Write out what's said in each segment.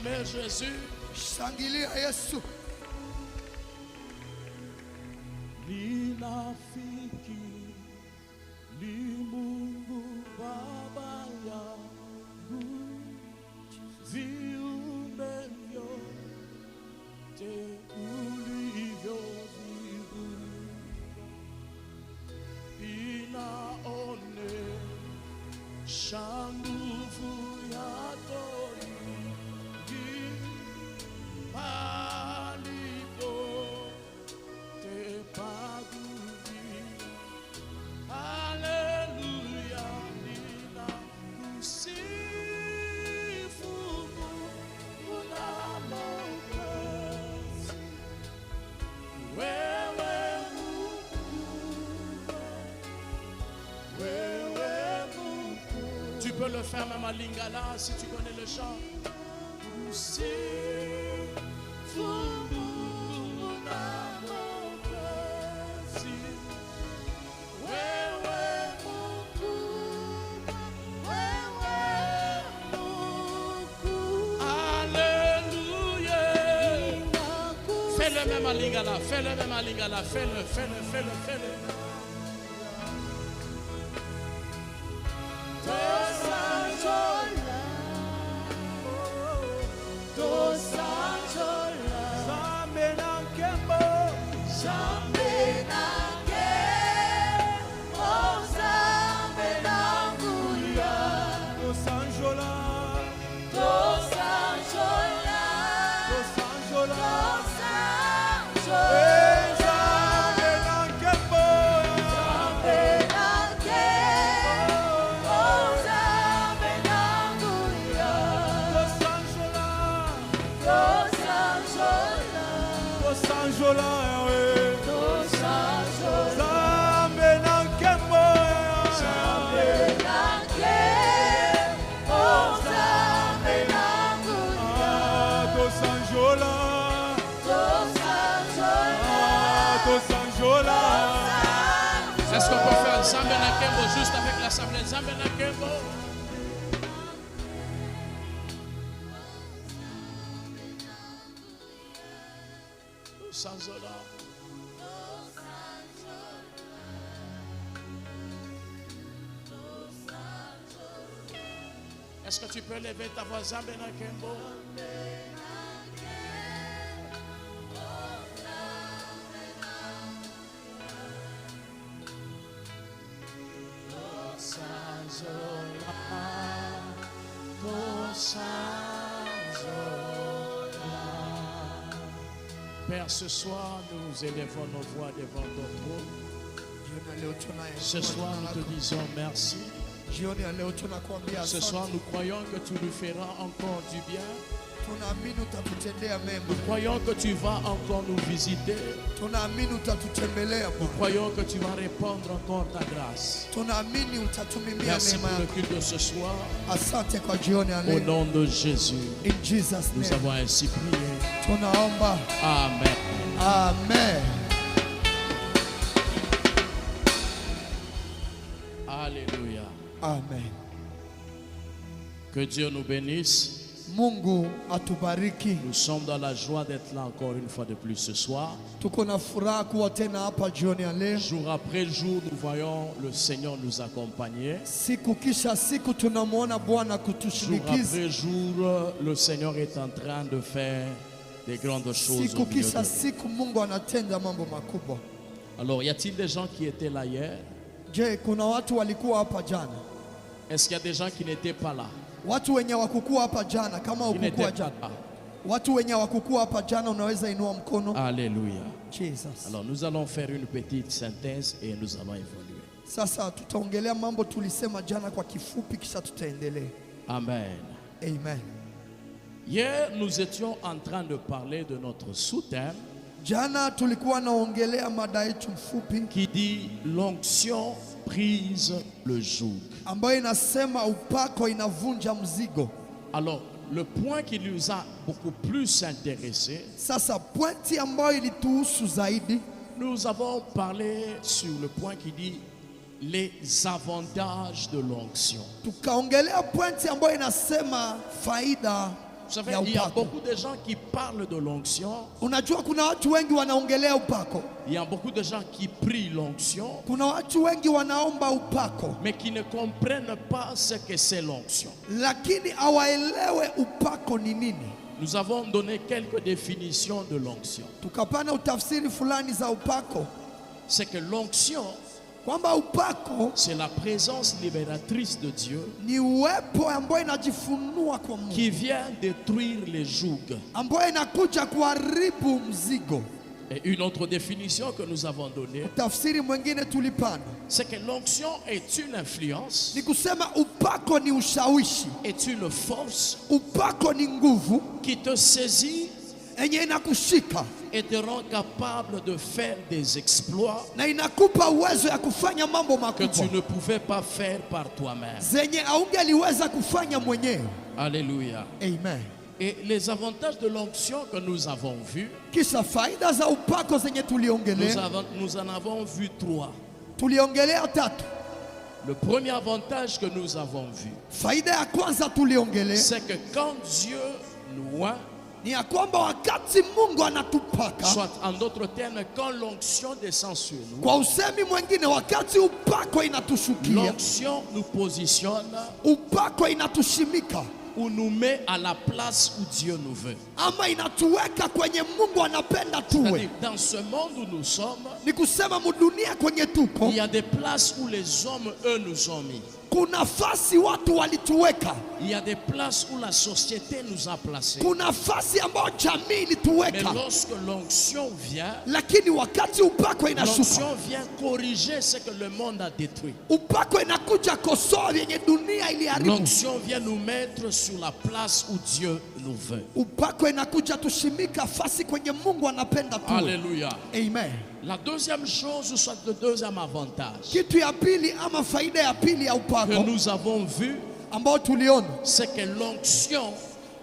Acclamez Jésus. Shangilia Yesu. Ninafiki ni Mungu Baba yangu, viumbe vyote vinaonesha nguvu yako nyingi palipo Haleluya, ninakusifu Mungu na Mwokozi. Wewe Mungu. Tu peux le faire même à Lingala si tu connais le chant. Kusifu Mungu na Mwokozi. Fais-le même à Lingala, fais-le même à Lingala, fais-le. Est-ce qu'on peut faire Nzambe na Nkembo juste avec l'assemblée? Nzambe na Nkembo. Sanzola. Est-ce que tu peux lever ta voix? Nzambe na Nkembo. Père, ce soir, nous élevons nos voix devant ton trône. Ce soir, nous te disons merci. Ce soir, nous croyons que tu nous feras encore du bien. Nous croyons que tu vas encore nous visiter. Nous croyons que tu vas répandre encore ta grâce. Merci pour le culte de ce soir. Au nom de Jésus, nous avons ainsi prié. Amen. Amen. Alléluia. Amen. Que Dieu nous bénisse. Mungu atubariki. Nous sommes dans la joie d'être là encore une fois de plus ce soir. Tuko na furaha kuwa tena hapa jioni ya leo. Jour après jour, nous voyons le Seigneur nous accompagner. Siku kisha siku tunamuona Bwana Jour kutushinikiza. après jour, le Seigneur est en train de faire des grandes choses Siku au milieu de kisha nous. siku Mungu anatenda mambo makubwa. Alors, y a-t-il des gens qui étaient là hier? Je, kuna watu walikuwa hapa jana? Est-ce qu'il y a des gens qui n'étaient pas là? Watu wenye wakukua hapa jana, kama Qui n'étaient ukukua pas jana. là. Watu wenye wakukua hapa jana unaweza inua mkono. Alléluia. Jesus. Alors, nous allons faire une petite synthèse et nous allons évoluer. Sasa tutaongelea mambo tulisema jana kwa kifupi kisha tutaendelea. Amen. Amen. Hier, nous étions en train de parler de notre sous-thème Jana tulikuwa naongelea mada yetu mfupi qui dit l'onction brise le joug. ambayo inasema upako inavunja mzigo. Alors, le point qui nous a beaucoup plus intéressé, Sasa pointi ambayo ilituhusu zaidi, nous avons parlé sur le point qui dit les avantages de l'onction. tukaongelea pointi ambayo inasema faida Vous savez, il y a beaucoup de gens qui parlent de l'onction. Unajua kuna watu wengi wanaongelea upako. Il y a beaucoup de gens qui prient l'onction. Kuna watu wengi wanaomba upako. Mais qui ne comprennent pas ce que c'est l'onction. Lakini hawaelewe upako ni nini. Nous avons donné quelques définitions de l'onction. Tukapana utafsiri fulani za upako. C'est que l'onction, kwamba upako, c'est la présence libératrice de Dieu ni uwepo ambayo inajifunua kwa Mungu, qui vient détruire les jougs, ambayo inakuja kuharibu mzigo. Et une autre définition que nous avons donnée, tafsiri mwingine tulipana, c'est que l'onction est une influence, ni kusema upako ni ushawishi, est une force, upako ni nguvu qui te saisit enye inakushika et te rend capable de faire des exploits na inakupa uwezo ya kufanya mambo makubwa que tu ne pouvais pas faire par toi-même. Zenye haungeliweza kufanya mwenyewe. Alléluia. Amen. Et les avantages de l'onction que nous avons vus, kisha faida za upako zenye tuliongelea, nous en avons vu 3. Tuliongelea 3. Le premier avantage que nous avons vu, faida ya kwanza tuliongelea, c'est que quand Dieu nous oint, ni ya kwamba wakati Mungu anatupaka, soit en d'autres termes, quand l'onction descend sur nous, kwa usemi mwingine, wakati upako inatushukia, l'onction nous positionne, upako inatushimika, ou nous met à la place où Dieu nous veut. Ama inatuweka kwenye Mungu anapenda tuwe. Dans ce monde où nous sommes, ni kusema mudunia kwenye tuko, il y a des places où les hommes, eux, nous ont mis. Kuna fasi watu walituweka. Il y a des places où la société nous a placés. Kuna fasi ambayo jamii ilituweka. Mais lorsque l'onction vient, lakini wakati upako inashuka, l'onction vient corriger ce que le monde a détruit. Upako inakuja kosoa yenye dunia iliharibu. L'onction vient nous mettre sur la place où Dieu nous veut. Upako inakuja tushimika fasi kwenye Mungu anapenda tuwe. Alléluia. Amen. La deuxième chose, soit le deuxième avantage kitu ya pili ama faida ya pili ya upako que nous avons vu, ambao tuliona, c'est que l'onction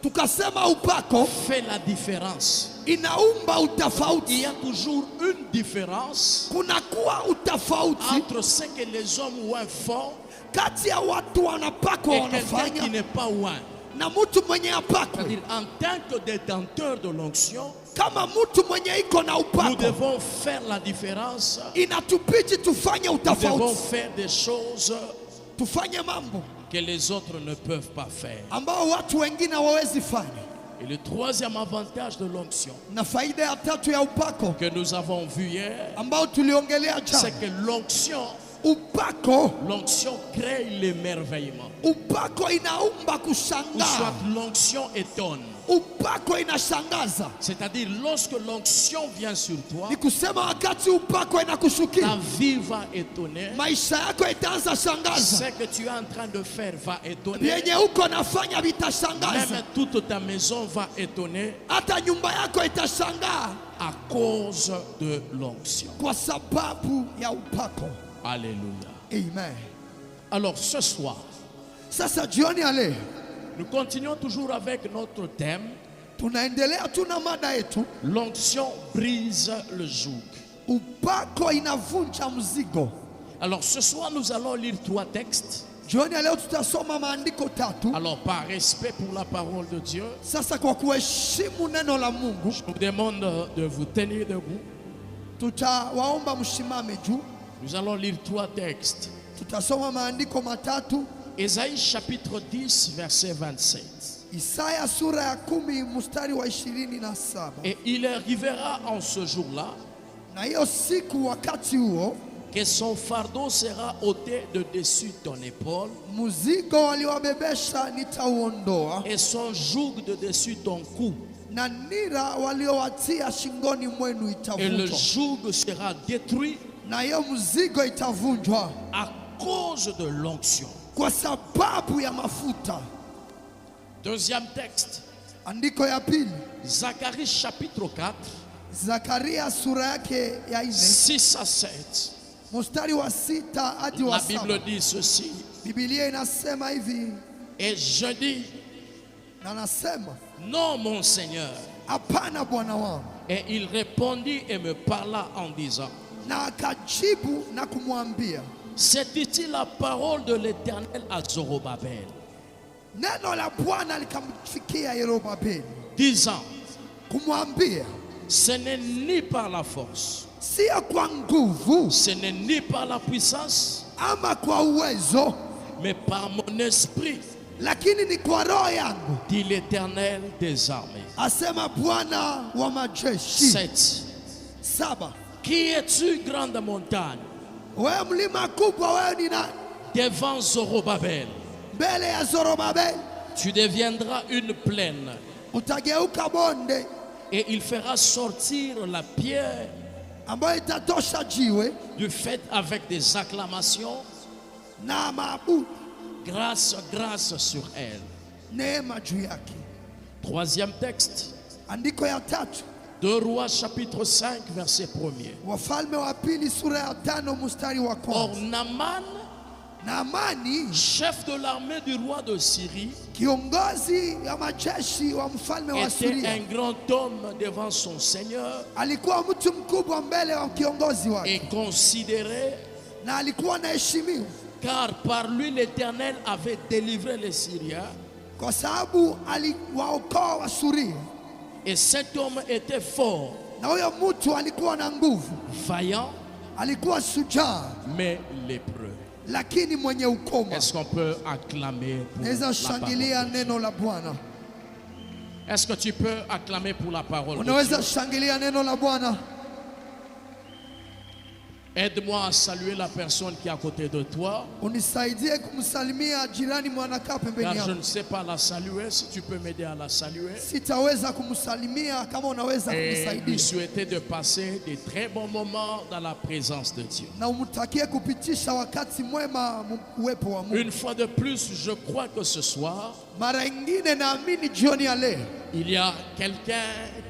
tukasema upako fait la différence. Inaumba utafauti. Il y a toujours une différence kunakuwa utafauti entre ce que les hommes ouin font kati ya watu wanapakwa et quelqu'un wanafanya qui n'est pas ouin. na mtu mwenye apako. C'est-à-dire, en tant que détenteur de l'onction, kama mtu mwenye iko na upako, nous devons faire la différence. Inatubidi tufanye Nous devons utafauti, faire des choses tufanye mambo que les autres ne peuvent pas faire. ambao watu wengine hawawezi fanya. Et le troisième avantage de l'onction Na faida ya tatu ya upako que nous avons vu hier, ambao tuliongelea jana, c'est que l'onction crée l'émerveillement. Upako inaumba kushangaa. Ou soit l'onction étonne. Upako inashangaza. C'est-à-dire lorsque l'onction vient sur toi, ni kusema wakati upako inakushukia, ta vie va étonner. Maisha yako itaanza shangaza. Ce que tu es en train de faire va étonner. Yenye uko nafanya vitashangaza. Même toute ta maison va étonner. Hata nyumba yako itashangaa à cause de l'onction. Kwa sababu ya upako. Alléluia. Amen. Alors ce soir, sasa jioni ya leo, nous continuons toujours avec notre thème. Tunaendelea tuna mada yetu. L'onction brise le joug. Upako inavunja mzigo. Alors ce soir nous allons lire 3 textes. Jioni ya leo tutasoma maandiko 3. Alors par respect pour la parole de Dieu, sasa kwa kuheshimu neno la Mungu, je vous demande de vous tenir debout. Tutawaomba mshimame juu. Nous allons lire 3 textes. Tutasoma maandiko 3. Isaïe chapitre 10 verset 27. Isaya sura ya 10 mstari wa 27. Et il arrivera en ce jour-là, na hiyo siku wakati huo, que son fardeau sera ôté de dessus ton épaule, muzigo waliowabebesha nitauondoa, et son joug de dessus ton cou, na nira waliowatia shingoni mwenu itavunjwa. Et le joug sera détruit na hiyo mzigo itavunjwa à cause de l'onction. Kwa sababu ya mafuta. Deuxième texte. Andiko ya pili. Zacharie chapitre 4. Zakaria sura yake ya 4. 6 à 7. Mstari wa 6 hadi wa 7. La Bible dit ceci. Biblia inasema hivi. Et je dis, na nasema, non mon Seigneur. Hapana bwana wangu. Et il répondit et me parla en disant, na akajibu na kumwambia, c'est ici la parole de l'Éternel à Zorobabel. Neno la Bwana likamfikia Yerubabeli, disant, kumwambia, ce n'est ni par la force, sio kwa nguvu, ce n'est ni par la puissance, ama kwa uwezo, mais par mon esprit, lakini ni kwa roho yangu, dit l'Éternel des armées. asema Bwana wa majeshi. 7. 7. Qui es-tu, grande montagne? Wewe mlima kubwa, wewe ni nani? Devant Zorobabel, Mbele ya Zorobabeli tu deviendras une plaine, utageuka bonde et il fera sortir la pierre ambayo itatosha jiwe du fait avec des acclamations. na maabudu, Grâce, grâce sur elle. neema juu yake. Troisième texte, Andiko ya tatu, 2 Rois chapitre 5 verset 1er. Wafalme wa pili sura ya 5 mstari wa Or kwanza. Naaman, Naamani, chef de l'armée du roi de Syrie, kiongozi ya majeshi wa mfalme wa était Syria, un grand homme devant son Seigneur alikuwa mtu mkubwa mbele wa kiongozi wake et considéré, na alikuwa anaheshimiwa car par lui l'Éternel avait délivré les Syriens. kwa sababu aliwaokoa wa Suria, Et cet homme était fort, na huyo mtu alikuwa na nguvu, vaillant, alikuwa shujaa mais lépreux. lakini mwenye ukoma. Est-ce qu'on peut acclamer pour Naweza la shangilia parole de Dieu? neno la Bwana. Est-ce que tu peux acclamer pour la parole de Unaweza Dieu? shangilia neno la Bwana. Aide-moi à saluer la personne qui est à côté de toi, Unisaidie kumsalimia jirani mwanakaa pembeni car je yako. ne sais pas la saluer. Si tu peux m'aider à la saluer. Sitaweza kumsalimia kama unaweza Et lui kunisaidia. souhaiter de passer de très bons moments dans la présence de Dieu. Na umtakie kupitisha wakati mwema uwepo wa Mungu. Une fois de plus, je crois que ce soir, Mara ingine naamini jioni ya leo il y a quelqu'un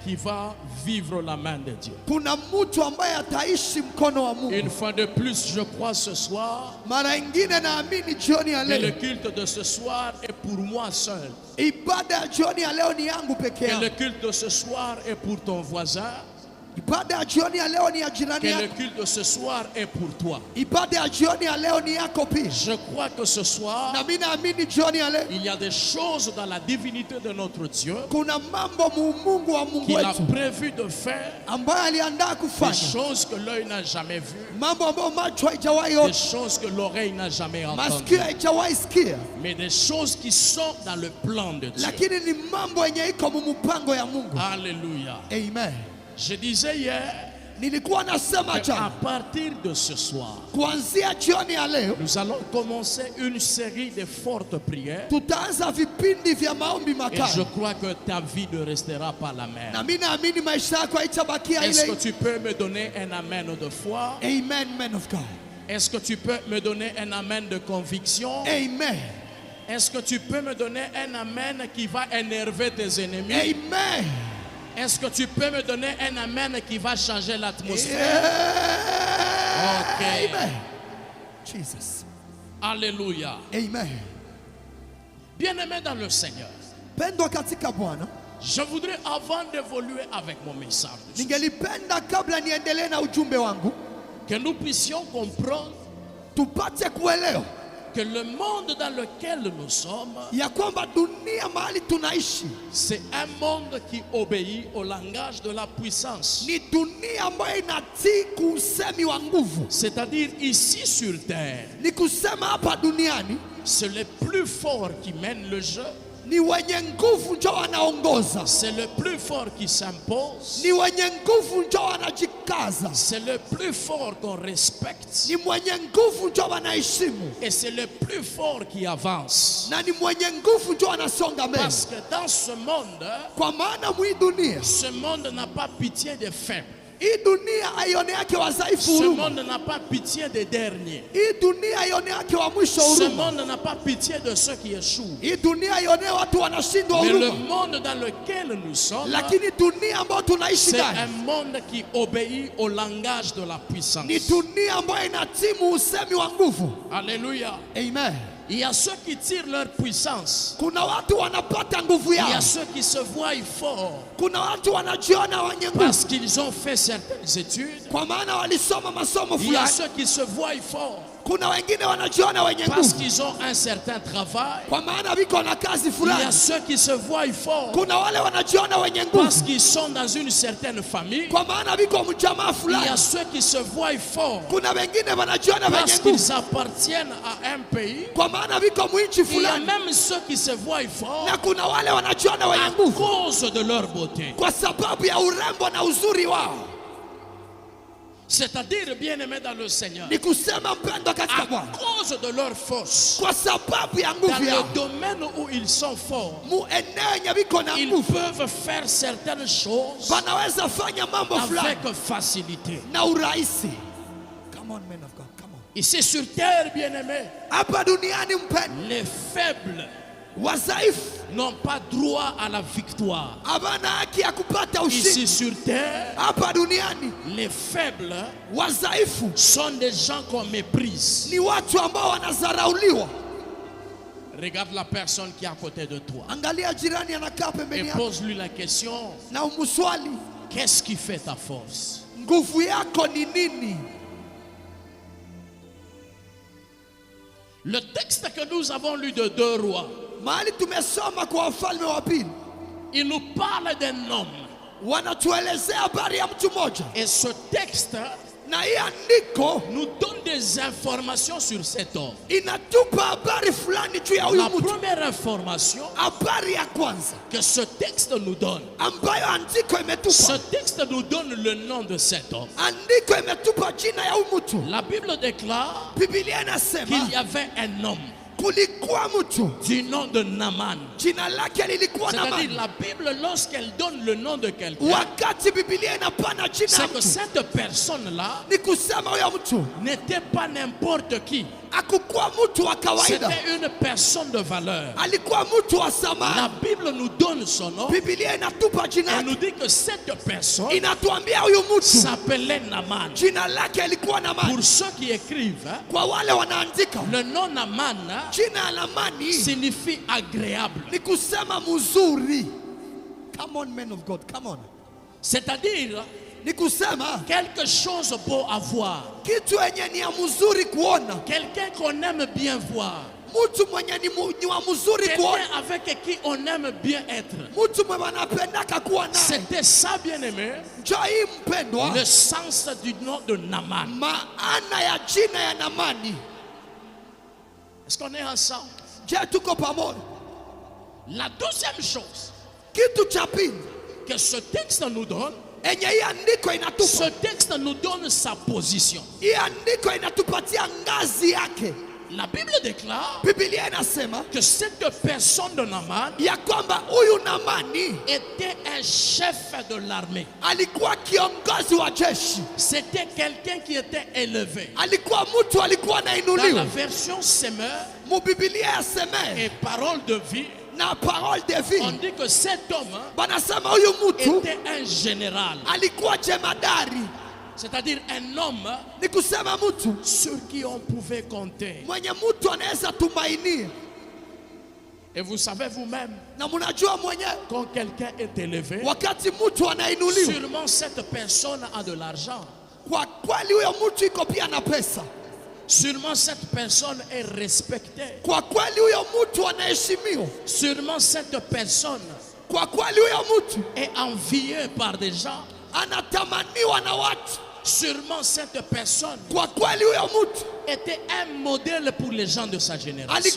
qui va vivre la main de Dieu. kuna mtu ambaye ataishi mkono wa Mungu. Une fois de plus, je crois ce soir Mara ingine naamini jioni ya que le leo culte de ce soir est pour moi seul. ibada ya jioni ya leo ni yangu peke Que le yangu. culte de ce soir est pour ton voisin. Ibada ya jioni ya leo ni ya jirani Que le yako. culte de ce soir est pour toi. Ibada ya jioni ya leo ni yako pia. Je crois que ce soir, Na mimi naamini jioni ya leo il y a des choses dans la divinité de notre Dieu kuna mambo Mungu wa Mungu qu'il a wetu prévu de faire, ambayo aliandaa des kufanya, choses que l'œil n'a jamais vues, mambo ambayo macho haijawahi des ona, choses que l'oreille n'a jamais entendues, masikio haijawahi sikia, mais des choses qui sont dans le plan de Dieu. lakini ni mambo yenye iko mpango ya Mungu. Alléluia. Amen. Je disais hier Nilikuwa nasema qu'à jana, partir de ce soir, kuanzia jioni ya leo nous allons commencer une série de fortes prières. tutaanza vipindi vya maombi Et je makali, crois que ta vie ne restera pas la même. na mimi naamini maisha yako haitabakia Est-ce que ile. tu peux me donner un amen de foi? Amen, man of God. Est-ce que tu peux me donner un amen de conviction? Amen. Est-ce que tu peux me donner un amen qui va énerver tes ennemis? Amen. Est-ce que tu peux me donner un amen qui va changer l'atmosphère? Ok. Amen. Jesus. Alléluia. Amen. Bien-aimé dans le Seigneur, Pendwa katika Bwana, je voudrais, avant d'évoluer avec mon message, ningelipenda kabla niendelee na ujumbe wangu que nous puissions comprendre tupate kuelewa que le monde dans lequel nous sommes, ya kwamba dunia mahali tunaishi c'est un monde qui obéit au langage de la puissance. ni dunia ambayo inatii kusemi wa nguvu. C'est-à-dire ici sur terre, Ni kusema hapa duniani c'est le plus fort qui mène le jeu, ni wenye nguvu ndio wanaongoza, c'est le plus fort qui s'impose, ni wenye nguvu ndio wanajikaza, c'est le plus fort qu'on respecte ni mwenye nguvu ndio wanaheshimu, et c'est le plus fort qui avance. na ni mwenye nguvu ndio wanasonga mbele. Parce que dans ce monde, Kwa maana hii dunia, ce monde n'a pas pitié des faibles. hii dunia haione yake wadhaifu Ce huruma. monde n'a pas pitié des derniers. Hii dunia haione yake wa mwisho Ce huruma. monde n'a pas pitié de ceux qui échouent. Hii dunia haione watu wanashindwa Mais le huruma, monde dans lequel nous sommes, lakini dunia ambayo tunaishi c'est un ndani monde qui obéit au langage de la puissance. ni dunia ambayo inatimu usemi wa nguvu. Alléluia. Amen. Il y a ceux qui tirent leur puissance. Kuna watu wanapata nguvu Il y yao, a ceux qui se voient forts kuna watu wanajiona wenye nguvu parce qu'ils ont fait certaines études. kwa maana walisoma masomo Il y a fulani. ceux qui se voient forts Kuna wengine wanajiona wenye nguvu. Parce qu'ils ont un certain travail. Kwa maana wiko na kazi fulani. Il y a ceux qui se voient forts. Kuna wale wanajiona wenye nguvu. Parce qu'ils sont dans une certaine famille. Kwa maana wiko mjamaa fulani. Il y a ceux qui se voient forts. Kuna wengine wanajiona wenye nguvu. Parce qu'ils appartiennent à un pays. Kwa maana wiko mwinchi fulani. Il y a même ceux qui se voient forts. Na kuna wale wanajiona wenye nguvu. À cause de leur beauté. Kwa sababu ya urembo na uzuri wao. C'est-à-dire, bien-aimés dans le Seigneur, ni kusema mpendwa katika Bwana, à cause de leur force, kwa sababu ya nguvu dans yao, le domaine où ils sont forts, ils peuvent faire certaines choses wanaweza fanya mambo fulani avec facilité. Na urahisi. Come on, men of God, come on. Ici sur terre, bien-aimés, hapa duniani mpendwa, les faibles wazaifu n'ont pas droit à la victoire. Habana haki ya kupata ushindi. Ici sur terre, hapa duniani, les faibles wazaifu sont des gens qu'on méprise. Ni watu ambao wanazarauliwa. Regarde la personne qui est à côté de toi. Angalia jirani anakaa pembeni yako. Et pose-lui la question. Na umuswali, qu'est-ce qui fait ta force? Nguvu yako ni nini? Le texte que nous avons lu de 2 Rois, mahali tumesoma kwa Wafalme wa Pili, il nous parle d'un homme. Wanatuelezea habari ya mtu mmoja. Et ce texte na hii andiko nous donne des informations sur cet homme. Inatupa habari fulani juu ya huyu mtu. La première information habari ya kwanza que ce texte nous donne, ambayo andiko imetupa, ce texte nous donne le nom de cet homme. Andiko imetupa jina ya huyu mtu. La Bible déclare Biblia inasema qu'il y avait un homme kulikuwa mtu du nom de Naaman. Jina lake lilikuwa Naaman. C'est-à-dire la Bible, lorsqu'elle donne le nom de quelqu'un, wakati Biblia inapana jina, c'est que cette personne-là ni kusema huyo mtu n'était pas n'importe qui. Hakukuwa mtu wa kawaida. C'était une personne de valeur. Alikuwa mtu wa samani. La Bible nous donne son nom. Biblia inatupa jina. Elle nous dit que cette personne inatuambia huyu mtu s'appelait Naaman. Jina lake lilikuwa Naaman. Pour ceux qui écrivent, kwa wale wanaandika, le nom Naaman jina Naamani signifie agréable. Ni kusema mzuri. Come on, men of God, come on. C'est-à-dire ni kusema quelque chose beau à voir. Kitu yenye ni ya mzuri kuona. Quelqu'un qu'on aime bien voir. Mtu mwenye ni wa mzuri kuona. Quelqu'un avec qui on aime bien être. Mtu mwenye anapendaka kuwa naye. C'était ça, bien-aimé. Njoo hii mpendwa. Le sens du nom de Naaman. Maana ya jina ya Naamani. Est-ce qu'on est ensemble? Je tuko pamoja. La deuxième chose kitu cha pili que ce texte nous donne, ce texte nous donne sa position. La Bible déclare que cette personne de Naaman était un chef de l'armée. C'était quelqu'un qui était élevé. Dans la version Semeur et parole de vie, na parole de vie, on dit que cet homme était un général. C'est-à-dire un homme sur qui on pouvait compter. Et vous savez vous-même, quand quelqu'un est élevé, sûrement cette personne a de l'argent. Sûrement cette personne est respectée. Sûrement cette personne est enviée par des gens. Sûrement cette personne était un modèle pour les gens de sa génération.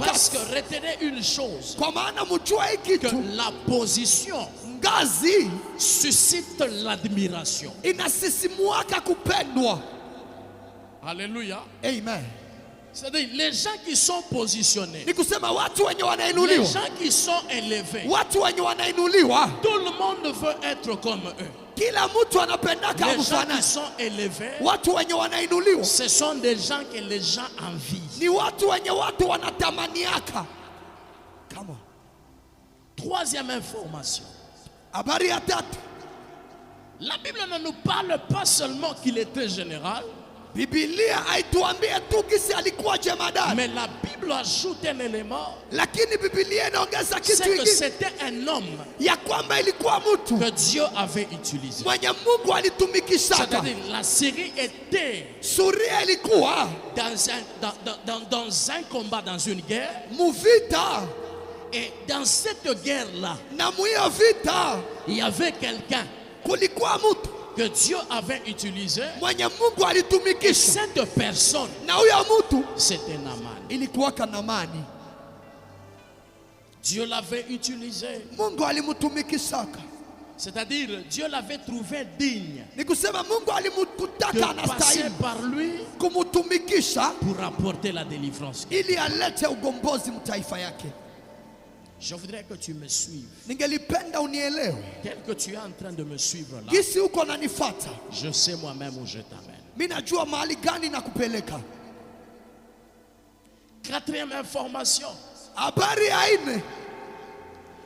Parce que retenez une chose, que la position suscite l'admiration. Alléluia. Amen. C'est-à-dire les gens qui sont positionnés, les gens qui sont élevés, tout le monde veut être comme eux. Les gens qui sont élevés, ce sont des gens que les gens envient. Troisième information. La Bible ne nous parle pas seulement qu'il était général, Biblia haituambie tu kisi alikuwa jemadari. Mais la Bible ajoute un élément. Lakini Biblia inaongeza kitu C'est que kingine. c'était un homme Ya kwamba ilikuwa mtu que Dieu avait utilisé. mwenye Mungu alitumikisha. C'est-à-dire la Syrie était Suria ilikuwa dans un combat, dans une guerre. Muvita. Et dans cette guerre-là, Na muyo vita il y avait quelqu'un kulikuwa mtu que Dieu avait utilisé. mwenye Mungu Et alitumikisha. cette personne, Na huyo mtu c'était Naaman. ilikuwa Kanamani. Dieu l'avait utilisé. Mungu alimtumikishaka. C'est-à-dire, Dieu l'avait trouvé digne Ni kusema Mungu alimkutaka de passer anastahili par lui kumtumikisha pour apporter la délivrance. ili alete ugombozi mtaifa yake. Je voudrais que tu me suives. Ningelipenda unielewe. Tel que tu es en train de me suivre là, Gisi uko nanifata. je sais moi-même où je t'amène. Mimi najua mahali gani na kupeleka. Quatrième information. Habari ya nne,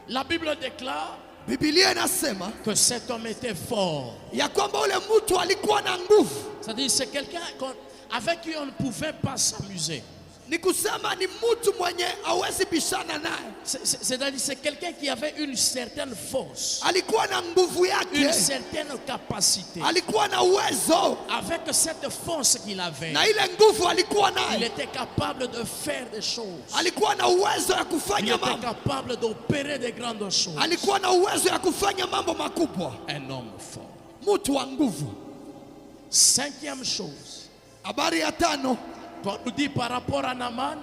La Bible déclare Biblia inasema que cet homme était fort. ya kwamba ule mtu alikuwa na nguvu. C'est-à-dire c'est quelqu'un avec qui on ne pouvait pas s'amuser. Ni kusema ni mtu mwenye hawezi bishana naye. C'est-à-dire c'est quelqu'un qui avait une certaine force, Alikuwa na nguvu une yake. certaine capacité. Alikuwa na uwezo. Avec cette force qu'il avait, Na ile nguvu alikuwa il naye. était capable de faire des choses. Alikuwa na uwezo ya Il kufanya était mambo. capable d'opérer des grandes choses. Alikuwa na uwezo ya kufanya mambo makubwa. Un homme fort. Mtu wa nguvu. Cinquième chose, Habari ya tano qu'on nous dit par rapport à Naaman,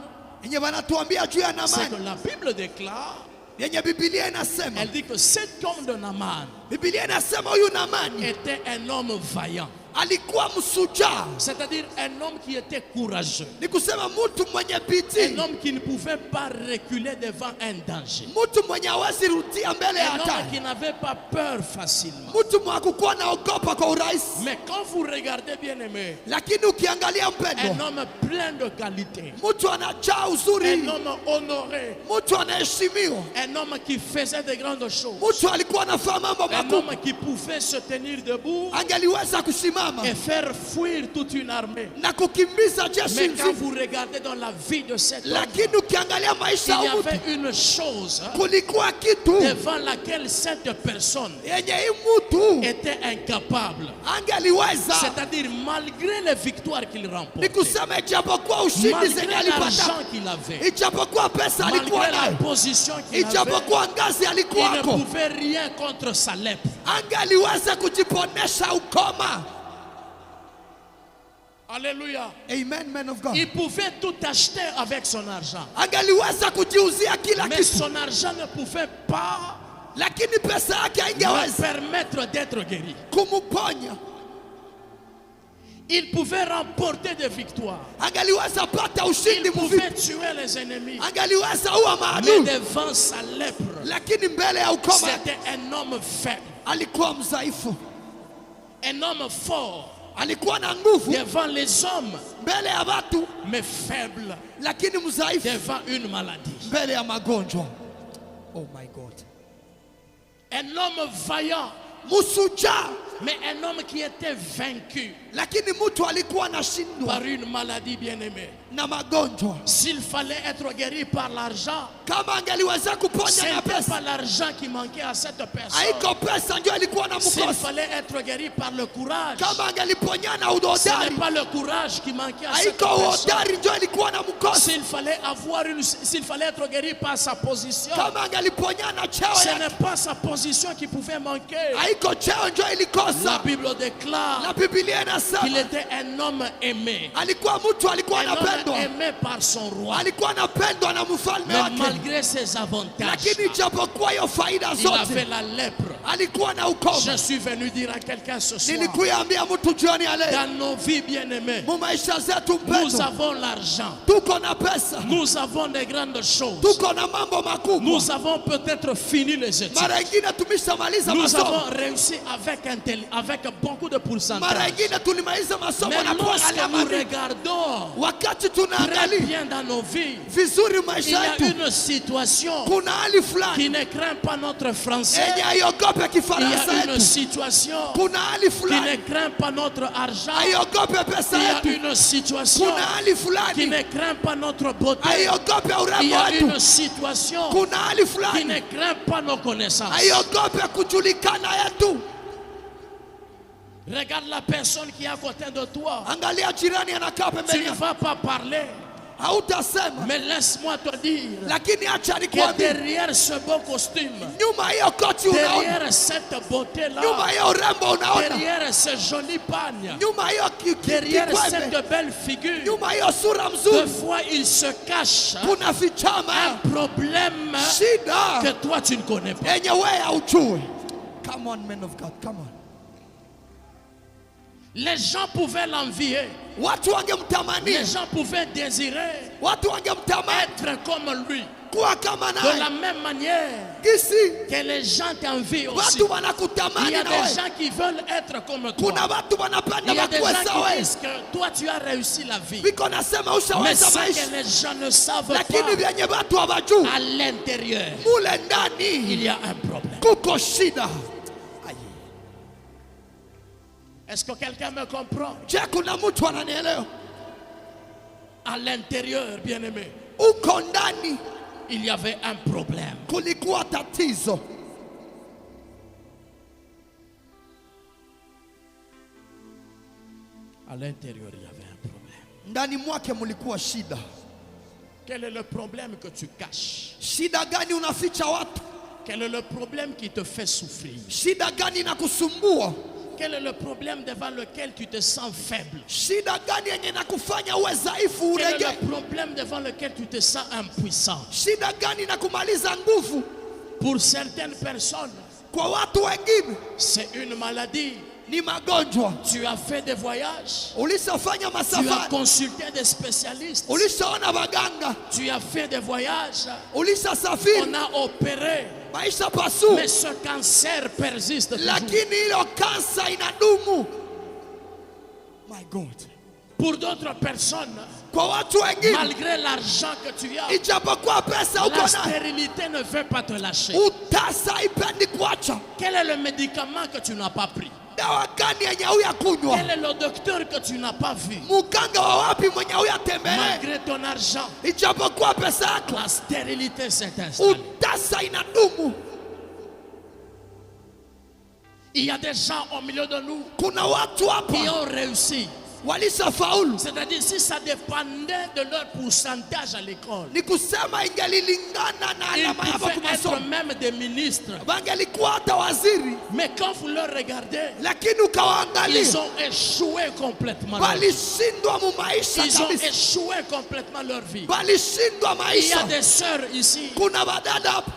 yenye wanatuambia juu ya c'est que Naamani, la Bible déclare, yenye Biblia inasema. elle dit que cet homme de Naaman Biblia inasema huyu Naamani était un homme vaillant. alikuwa msujaa. C'est-à-dire un homme qui était courageux. Ni kusema mtu mwenye Un bidii. homme qui ne pouvait pas reculer devant un danger. Mtu mwenye hawezi rudia mbele ya Un homme hatari. qui n'avait pas peur facilement. Mtu mwenye hakukuwa naogopa kwa urahisi. Mais quand vous regardez bien aimé, Lakini ukiangalia un mpendo, homme plein de qualités, mtu anajaa uzuri, un homme honoré, mtu anaheshimiwa, un homme qui faisait de grandes choses, mtu alikuwa anafanya mambo un makubwa, homme qui pouvait se tenir debout angeliweza kusimama et faire fuir toute une armée. na kukimbiza jeshi Mais quand nzima. vous regardez dans la vie de cet homme, Lakini ukiangalia il maisha y ya mtu, avait une chose kulikuwa kitu devant laquelle cette personne yenye hii mtu était incapable. angeliweza. C'est-à-dire malgré les victoires qu'il Ni remportait, kusema ijapokuwa ushindi malgré zenye alipata, l'argent qu'il avait, ijapokuwa pesa alikuwa malgré la nayo, position qu'il avait, ijapokuwa ngazi il ne alikuwako, pouvait rien contre sa lèpre. angeliweza kujiponesha ukoma. Alléluia. Amen, man of God. Il pouvait tout acheter avec son argent. Angeliweza kujiuzia kila Mais kitu, son argent ne pouvait pas lakini pesa yake lui haingeweza permettre d'être guéri. kumponya. Il pouvait remporter des victoires. Angeliweza pata Il ushindi pouvait mvita, tuer les ennemis. angeliweza ua Mais maadui, devant sa lèpre, lakini mbele ya ukoma c'était un homme faible. alikuwa mdhaifu. Un homme fort Alikuwa na nguvu devant les hommes, mbele ya watu, mais faible lakini mdhaifu devant une maladie. mbele ya magonjwa. Oh my God. Un homme vaillant, Msujaa, mais un homme qui était vaincu lakini mtu alikuwa anashindwa par une maladie bien-aimée. na magonjwa. S'il fallait être guéri par l'argent, Kama angeliweza ce kuponya na n'était pesa, pas l'argent qui manquait à cette personne. haiko pesa ndio alikuwa na S'il mkosa. fallait être guéri par le courage, Kama angeliponya na ce n'est udodari, pas le courage qui manquait à cette haiko personne. udodari ndio alikuwa na mkosa. S'il fallait être guéri par sa position, Kama angeliponya na cheo ce yake, n'est pas sa position qui pouvait manquer. haiko cheo ndio La ilikosa. Bible déclare Na Biblia qu'il inasema était un homme aimé. alikuwa mtu alikuwa Un homme anapendwa, aimé par son roi. alikuwa anapendwa na mfalme Mais wake, malgré ses avantages, lakini japokuwa hiyo faida il avait zote la lèpre. alikuwa na ukoma. Je suis venu dire à quelqu'un ce soir, Nilikuambia mtu jioni ya leo, dans nos vies bien-aimées, mu maisha zetu nous mpendo, avons l'argent, tuko na pesa, nous avons des grandes choses, tuko na mambo makubwa. nous avons peut-être fini les études, Mara ingine tumeshamaliza nous masomo, avons réussi avec beaucoup de mara pourcentage. ingine tulimaliza masomo Mais na lorsque kuangalia nous maandiko. regardons Wakati très tunaangalia bien dans nos vies, vizuri il y maisha a yetu, une situation kuna hali fulani qui ne craint pas notre français, yenye haiogopi Il y a une situation qui ne craint pas notre argent. Il y a une situation qui ne craint pas notre beauté. Il y a une situation qui ne craint pas nos connaissances. Regarde la personne qui est à côté de toi. Tu ne vas pas parler. Mais laisse-moi te dire que derrière ce beau costume, derrière cette beauté-là, derrière ce joli pagne, derrière cette belle figure, deux fois il se cache un problème que toi tu ne connais pas. Come on, men of God, come on. Les gens pouvaient l'envier. Les gens pouvaient désirer être comme lui. De la même manière que les gens t'envient aussi. Il y a des gens qui veulent être comme toi. Il y a des gens qui disent que toi tu as réussi la vie. Mais ce que les gens ne savent pas, à l'intérieur, il y a un problème. Est-ce que quelqu'un me comprend? À l'intérieur, bien-aimé, il y avait un problème. À l'intérieur, il y avait un problème. Quel est le problème que tu caches? Quel est le problème qui te fait souffrir? Quel est le problème devant lequel tu te sens faible? Quel est le problème devant lequel tu te sens impuissant? Pour certaines personnes, c'est une maladie. Tu as fait des voyages. Tu as consulté des spécialistes. Tu as fait des voyages. On a opéré. Mais ce cancer persiste toujours. My God. Pour d'autres personnes, malgré l'argent que tu as, la stérilité ne veut pas te lâcher. Quel est le médicament que tu n'as pas pris? Quel est le docteur que tu n'as pas vu? Malgré ton argent, la stérilité s'est installée. Il y a des gens au milieu de nous qui ont réussi. C'est-à-dire si ça dépendait de leur pourcentage à l'école, ils pouvaient être même des ministres. Mais quand vous leur regardez, ils ont échoué complètement leur vie. Ils ont échoué complètement leur vie. Il y a des sœurs ici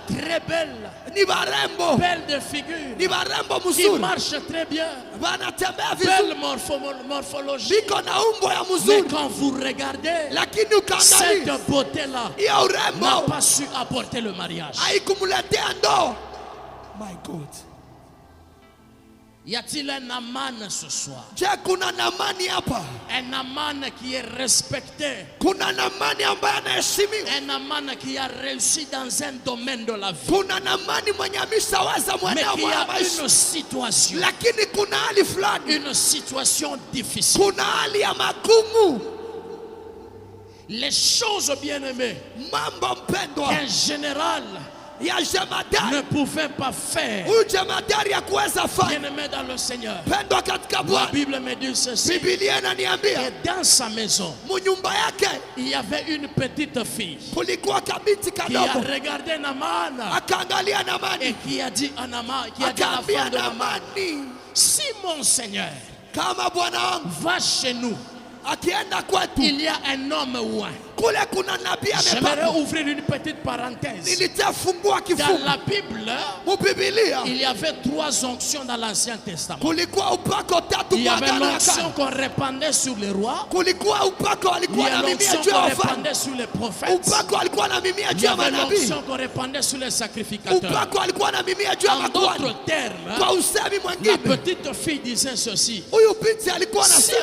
très belles, belles de figure, qui marchent très bien, belle morphologie. Mais quand vous regardez, cette beauté-là n'a pas su apporter le mariage. My God. Y a-t-il un Aman ce soir? Un Aman qui est respecté. Un Aman qui a réussi dans un domaine de la vie. Mais qui a une situation. Une situation difficile. Les choses bien-aimées qu'un général ne pouvait pas faire, bien-aimé dans le Seigneur. La Bible me dit ceci, que dans sa maison il y avait une petite fille qui a regardé Naaman et qui a dit à Naaman, qui a dit à la femme de Naaman, si mon Seigneur va chez nous, il y a un homme ouin. J'aimerais ouvrir une petite parenthèse. Dans la Bible, il y avait 3 onctions dans l'Ancien Testament. Il y avait l'onction qu'on répandait sur les rois. Il y a l'onction qu'on répandait sur les prophètes. Il y avait l'onction qu'on répandait sur les sacrificateurs. En d'autres termes, la petite fille disait ceci, si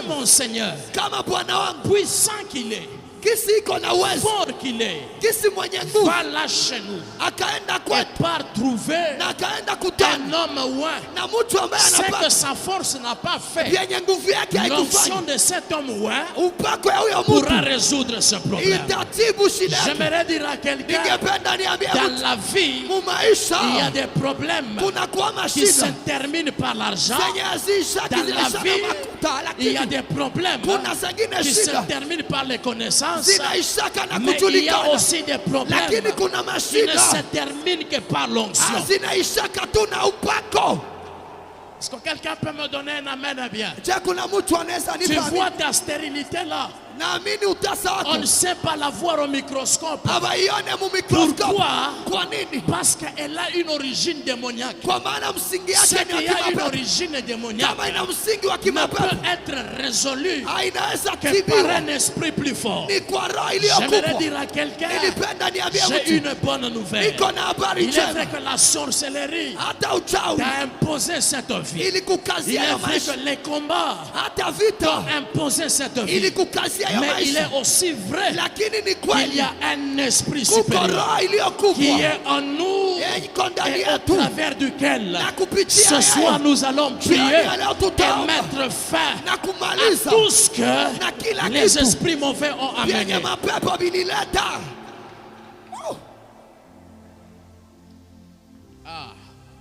mon Seigneur, puissant qu'il est, fort qu'il est va là chez nous et part trouver un homme c'est que sa force n'a pas fait. L'onction de cet homme pourra résoudre ce problème. J'aimerais dire à quelqu'un, dans la vie, il y a des problèmes qui se terminent par l'argent. Dans la vie, il y a des problèmes qui se terminent par les connaissances. Mais il y a aussi des problèmes qui ne se terminent que par l'onction. Est-ce que quelqu'un peut me donner un amen bien? Tu vois ta stérilité là. On ne sait pas la voir au microscope. Pourquoi? Parce qu'elle a une origine démoniaque. Ce qui a une origine démoniaque ne peut être résolu que par un esprit plus fort. J'aimerais dire à quelqu'un, j'ai une bonne nouvelle. Il est vrai que la sorcellerie t'a imposé cette vie. Il est vrai que les combats t'ont imposé cette vie. Mais il est aussi vrai qu'il y a un esprit supérieur qui est en nous et au travers duquel ce soir nous allons prier et mettre fin à tout ce que les esprits mauvais ont amené.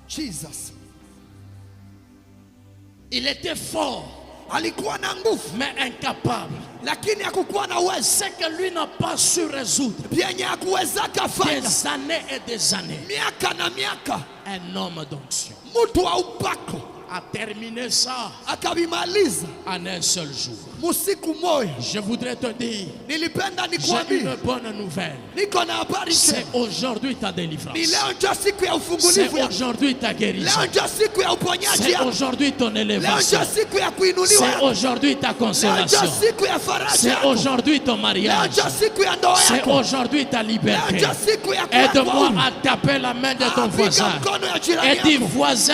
Jesus. Il était fort, mais incapable. C'est que lui n'a pas su résoudre des années et des années. Un homme d'onction a terminé ça en un seul jour. Je voudrais te dire, j'ai une bonne nouvelle. C'est aujourd'hui ta délivrance. C'est aujourd'hui ta guérison. C'est aujourd'hui ton élévation. C'est aujourd'hui ta consolation. C'est aujourd'hui ton mariage. C'est aujourd'hui ta liberté. Aide-moi à taper la main de ton voisin et dis, voisin,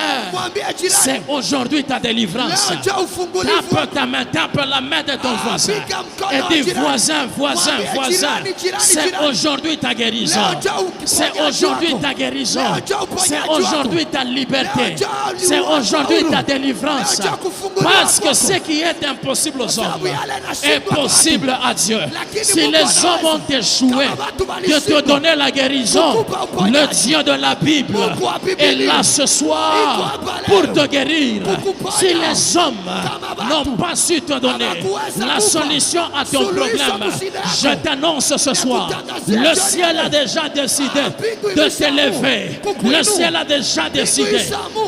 c'est aujourd'hui ta délivrance. Tape ta main, tape la main de ton voisin et dis, voisin, voisin, voisin, c'est aujourd'hui ta guérison. C'est aujourd'hui ta guérison. C'est aujourd'hui ta liberté. C'est aujourd'hui ta délivrance. Parce que ce qui est impossible aux hommes est possible à Dieu. Si les hommes ont échoué de te donner la guérison, le Dieu de la Bible est là ce soir pour te guérir. Si les hommes n'ont pas su te donner la solution à ton problème, je t'annonce ce soir, le ciel a déjà décidé de t'élever. Le ciel a déjà décidé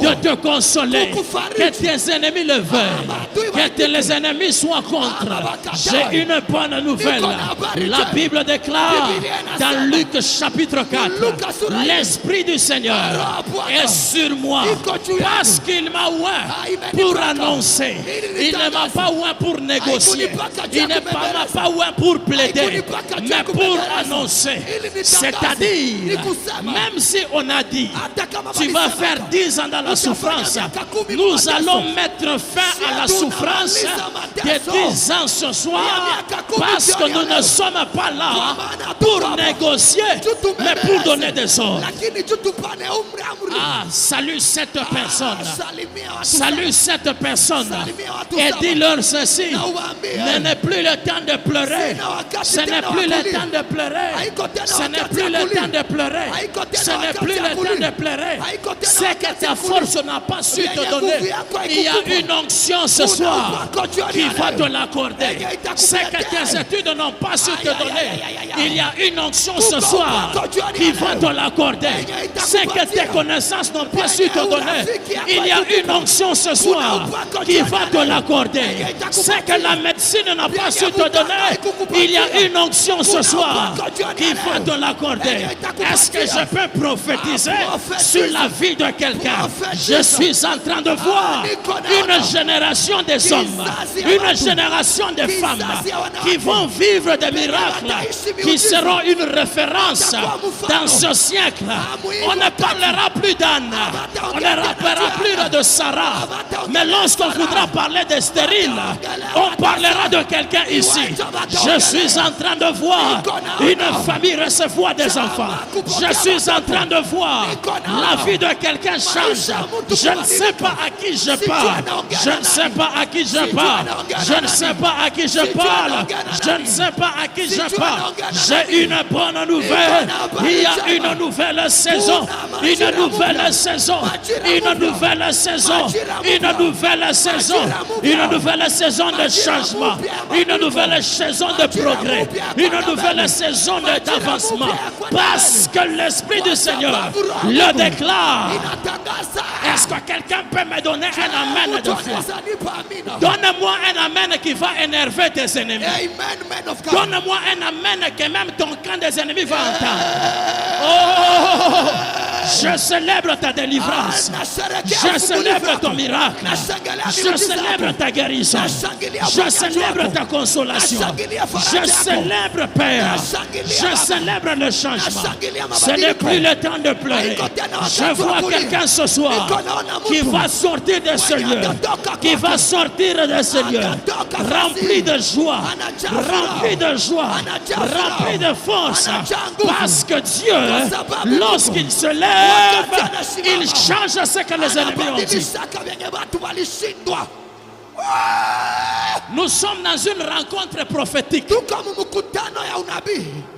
de te consoler. Que tes ennemis le veuillent, que les ennemis soient contre. J'ai une bonne nouvelle. La Bible déclare dans Luc chapitre 4, l'Esprit du Seigneur est sur moi parce qu'il m'a oint pour annoncer. Il ne m'a pas oint pour négocier. Il ne m'a pas oint pour plaider, mais pour annoncer. C'est-à-dire, même si on a dit, tu vas faire 10 ans dans la souffrance, nous allons mettre fin à la souffrance de 10 ans ce soir, parce que nous ne sommes pas là pour négocier, mais pour donner des ordres. Ah, salue cette personne. Salue cette personne et dis-leur ceci. Ce n'est plus le temps de pleurer. Ce n'est plus le temps de pleurer. Ce n'est plus le temps de pleurer. Ce n'est plus le temps de pleurer. C'est que ta force n'a pas su te donner. Il y a une onction ce soir qui va te l'accorder. C'est que tes études n'ont pas su te donner. Il y a une onction ce soir qui va te l'accorder. C'est que tes connaissances n'ont pas su te donner. Il y a une onction ce soir qui va te l'accorder. C'est que la médecine n'a pas su te donner. Il y a une onction ce soir qui va te l'accorder. Est-ce que je peux prophétiser sur la vie de quelqu'un? Je suis en train de voir une génération des hommes, une génération de femmes qui vont vivre des miracles, qui seront une référence dans ce siècle. On ne parlera plus d'Anne, on ne rappellera plus de Sarah, mais lorsqu'on voudra parler des stériles, on parlera de quelqu'un ici. Je suis en train de voir une famille recevoir des enfants. Je suis en train de voir la vie de quelqu'un change. Je ne sais pas à qui je parle. Je ne sais pas à qui je parle. Je ne sais pas à qui je parle. Je ne sais pas à qui je parle. J'ai une bonne nouvelle. Il y a une nouvelle saison. Une nouvelle saison. Une nouvelle saison. Une nouvelle saison. Une nouvelle saison de changement. Une nouvelle saison de progrès. Une nouvelle saison d'avancement. Parce que l'Esprit du Seigneur le déclare. Est-ce que quelqu'un peut me donner un amen de foi? Donne-moi un amen qui va énerver tes ennemis. Donne-moi un amen que même ton camp des ennemis va entendre. Oh, je célèbre ta délivrance. Je célèbre ton miracle. Je célèbre ta guérison. Je célèbre ta consolation. Je célèbre, Père. Je célèbre le changement. Ce n'est plus le temps de pleurer. Je vois quelqu'un ce soir qui va sortir de ce lieu. Qui va sortir de ce lieu. Rempli de joie. Rempli de joie. Rempli de force. Parce que Dieu, lorsqu'il se lève, il change ce que les ennemis ont dit. Nous sommes dans une rencontre prophétique.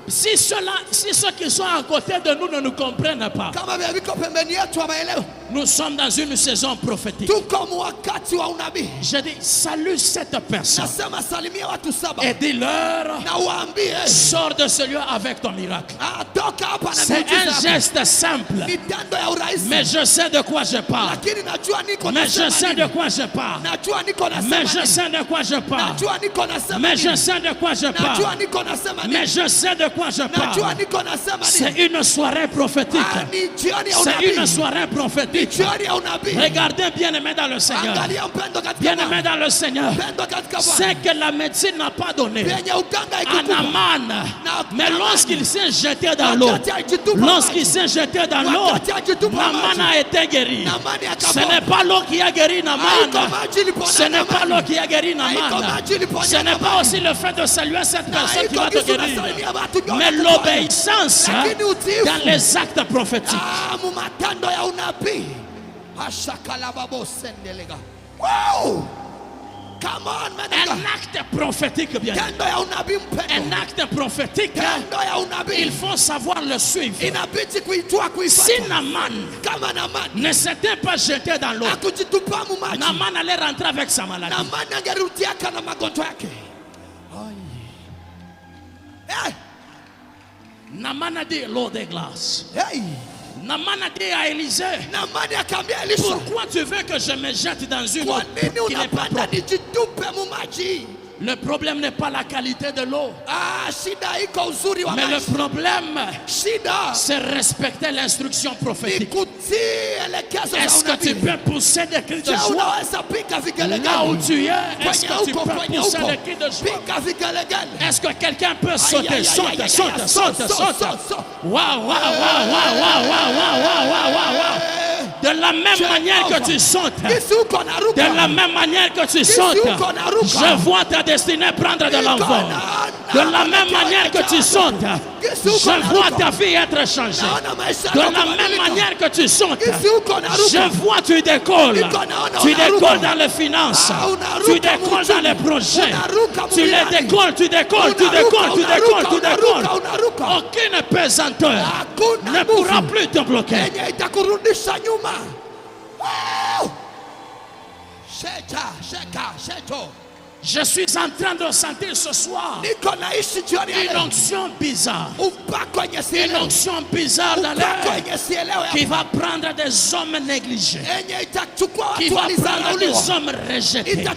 Si ceux qui sont à côté de nous ne nous comprennent pas, nous sommes dans une saison prophétique. Je dis, salue cette personne et dis-leur, sors de ce lieu avec ton miracle. C'est un geste simple, mais je sais de quoi je parle. Mais je sais de quoi je parle. Mais je sais de quoi je parle. Mais je sais de quoi je parle. Mais je sais de quoi je parle. C'est une soirée prophétique. C'est une soirée prophétique. Regardez, bien-aimés dans le Seigneur. Bien-aimés dans le Seigneur. C'est que la médecine n'a pas donné à Naaman. Mais lorsqu'il s'est jeté dans l'eau, Naaman a été guéri. Ce n'est pas l'eau qui a guéri Naaman. Ce n'est pas l'eau qui a guéri Naaman. Ce n'est pas aussi le fait de saluer cette personne qui va te guérir, mais l'obéissance dans les actes prophétiques. Un acte prophétique, bien. Un acte prophétique, il faut savoir le suivre. Si Naaman ne s'était pas jeté dans l'eau, Naaman allait rentrer avec sa maladie. Naaman a dit l'eau des glaces. Naaman a dit à Élisée, pourquoi tu veux que je me jette dans une eau qui n'est pas propre? Le problème n'est pas la qualité de l'eau. Mais le problème, c'est respecter l'instruction prophétique. Est-ce que tu peux pousser des cris de joie là où tu es? Est-ce que tu peux pousser des cris de joie? Est-ce que quelqu'un peut sauter? Saute, saute, saute, saute. Waouh, waouh, waouh, waouh, waouh, waouh, waouh, waouh. De la même manière que tu sautes, de la même manière que tu sautes, je vois ta destinée prendre de l'envol. De la même manière que tu sautes, je vois ta vie être changée. De la même manière que tu sautes, je vois tu décolles. Tu décolles dans les finances. Tu décolles dans les projets. Tu les décolles, tu décolles, tu décolles, tu décolles, tu décolles. Aucune pesanteur ne pourra plus te bloquer. Je suis en train de sentir ce soir une onction bizarre. Une onction bizarre dans l'air qui va prendre des hommes négligés, qui va prendre des hommes rejetés,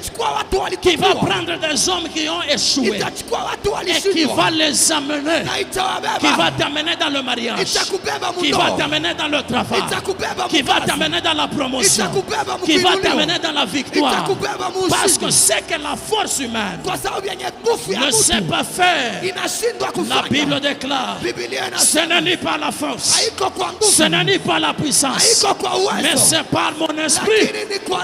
qui va prendre des hommes qui ont échoué et qui va les amener, qui va t'amener dans le mariage, qui va t'amener dans le travail, qui va t'amener dans la promotion, qui va t'amener dans la victoire. Parce que c'est que la foi force humaine ne sait pas faire. La Bible déclare, ce n'est ni par la force, ce n'est ni par la puissance, mais c'est par mon esprit,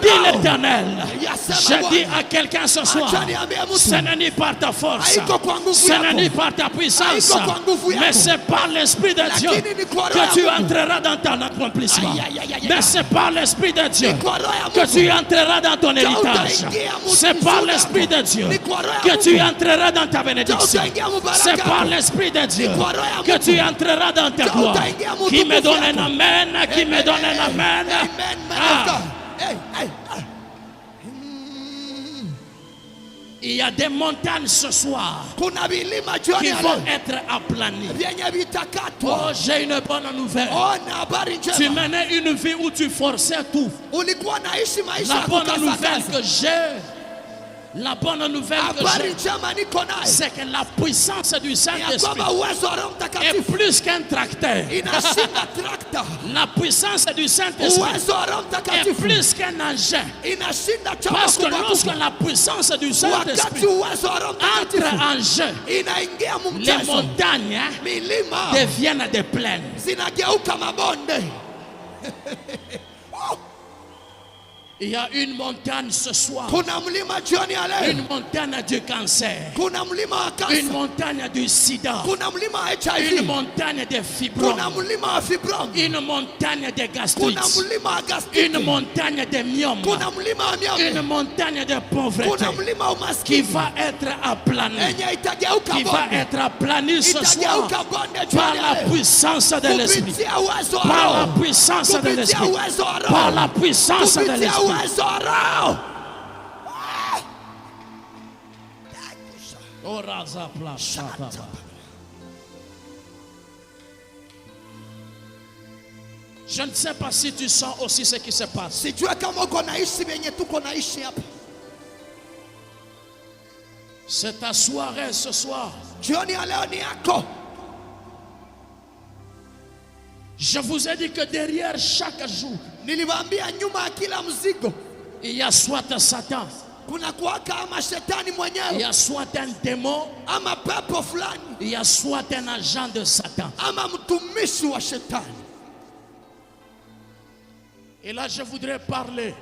dit l'Éternel. Je dis à quelqu'un ce soir, ce n'est ni par ta force, ce n'est ni par ta puissance, mais c'est par l'Esprit de Dieu que tu entreras dans ton accomplissement. Mais c'est par l'Esprit de Dieu que tu entreras dans ton héritage. C'est par l'Esprit de Dieu que tu entreras dans ta bénédiction. C'est par l'Esprit de Dieu que tu entreras dans ta gloire. Qui me donne un amen, qui me donne un amen. Il y a des montagnes ce soir qui vont être aplanies. Oh, j'ai une bonne nouvelle. Tu menais une vie où tu forçais tout. La bonne nouvelle que j'ai, c'est que la puissance du Saint-Esprit est plus qu'un tracteur. La puissance du Saint-Esprit est plus qu'un engin. Parce que lorsque la puissance du Saint-Esprit entre en jeu, les montagnes deviennent des plaines. Il y a une montagne ce soir. Une montagne du cancer. Une montagne du sida. Une montagne de fibromes. Une montagne de gastrites. Une montagne de myome. Une montagne de pauvreté qui va être aplanie. Qui va être aplanie ce soir par la puissance de l'Esprit. Par la puissance de l'Esprit. Par la puissance de l'Esprit. Je ne sais pas si tu sens aussi ce qui se passe. C'est ta soirée ce soir. Je vous ai dit que derrière chaque jour, il y a soit Satan, il y a soit un démon, il y a soit un agent de Satan. Et là je voudrais parler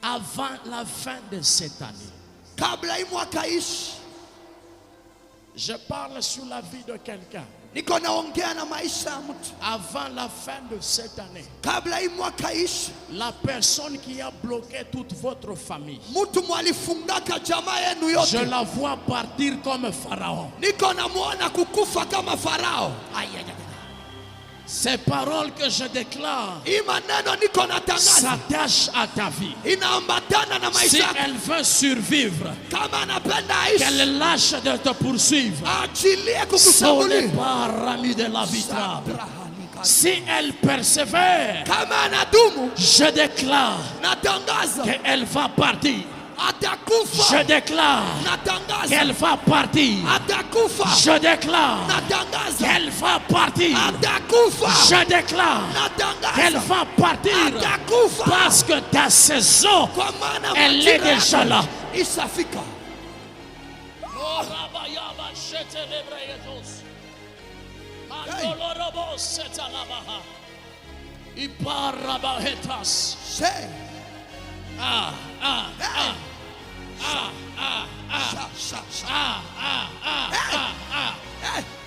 avant la fin de cette année. Je parle sur la vie de quelqu'un. Avant la fin de cette année, la personne qui a bloqué toute votre famille, je la vois partir comme Pharaon. Ces paroles que je déclare s'attachent à ta vie. Si elle veut survivre, qu'elle lâche de te poursuivre. Sur les parami de la vitrable. Si elle persévère, je déclare qu'elle va partir. Je déclare qu'elle va partir. Je déclare qu'elle va partir. Je déclare qu'elle va partir. Parce que ta saison, elle est déjà là.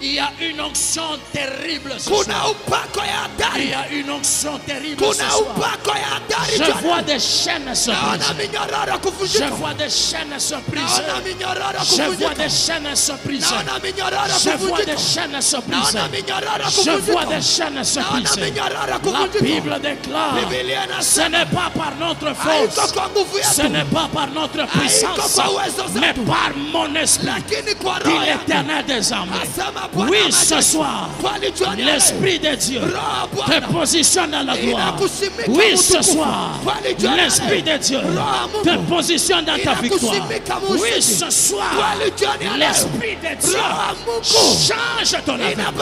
Il y a une onction terrible ce soir. Il y a une onction terrible ce soir. Je vois des chaînes se briser. Je vois des chaînes se briser. Je vois des chaînes se briser. Je vois des chaînes se briser. Je vois des chaînes se briser. La Bible déclare, ce n'est pas par notre force, ce n'est pas par notre puissance, mais par mon esprit, dit l'Éternel des armées. Oui, ce soir, l'Esprit de Dieu te positionne dans la gloire. Oui, ce soir, l'Esprit de Dieu te positionne dans ta victoire. Oui, ce soir, l'Esprit de Dieu change ton avenir.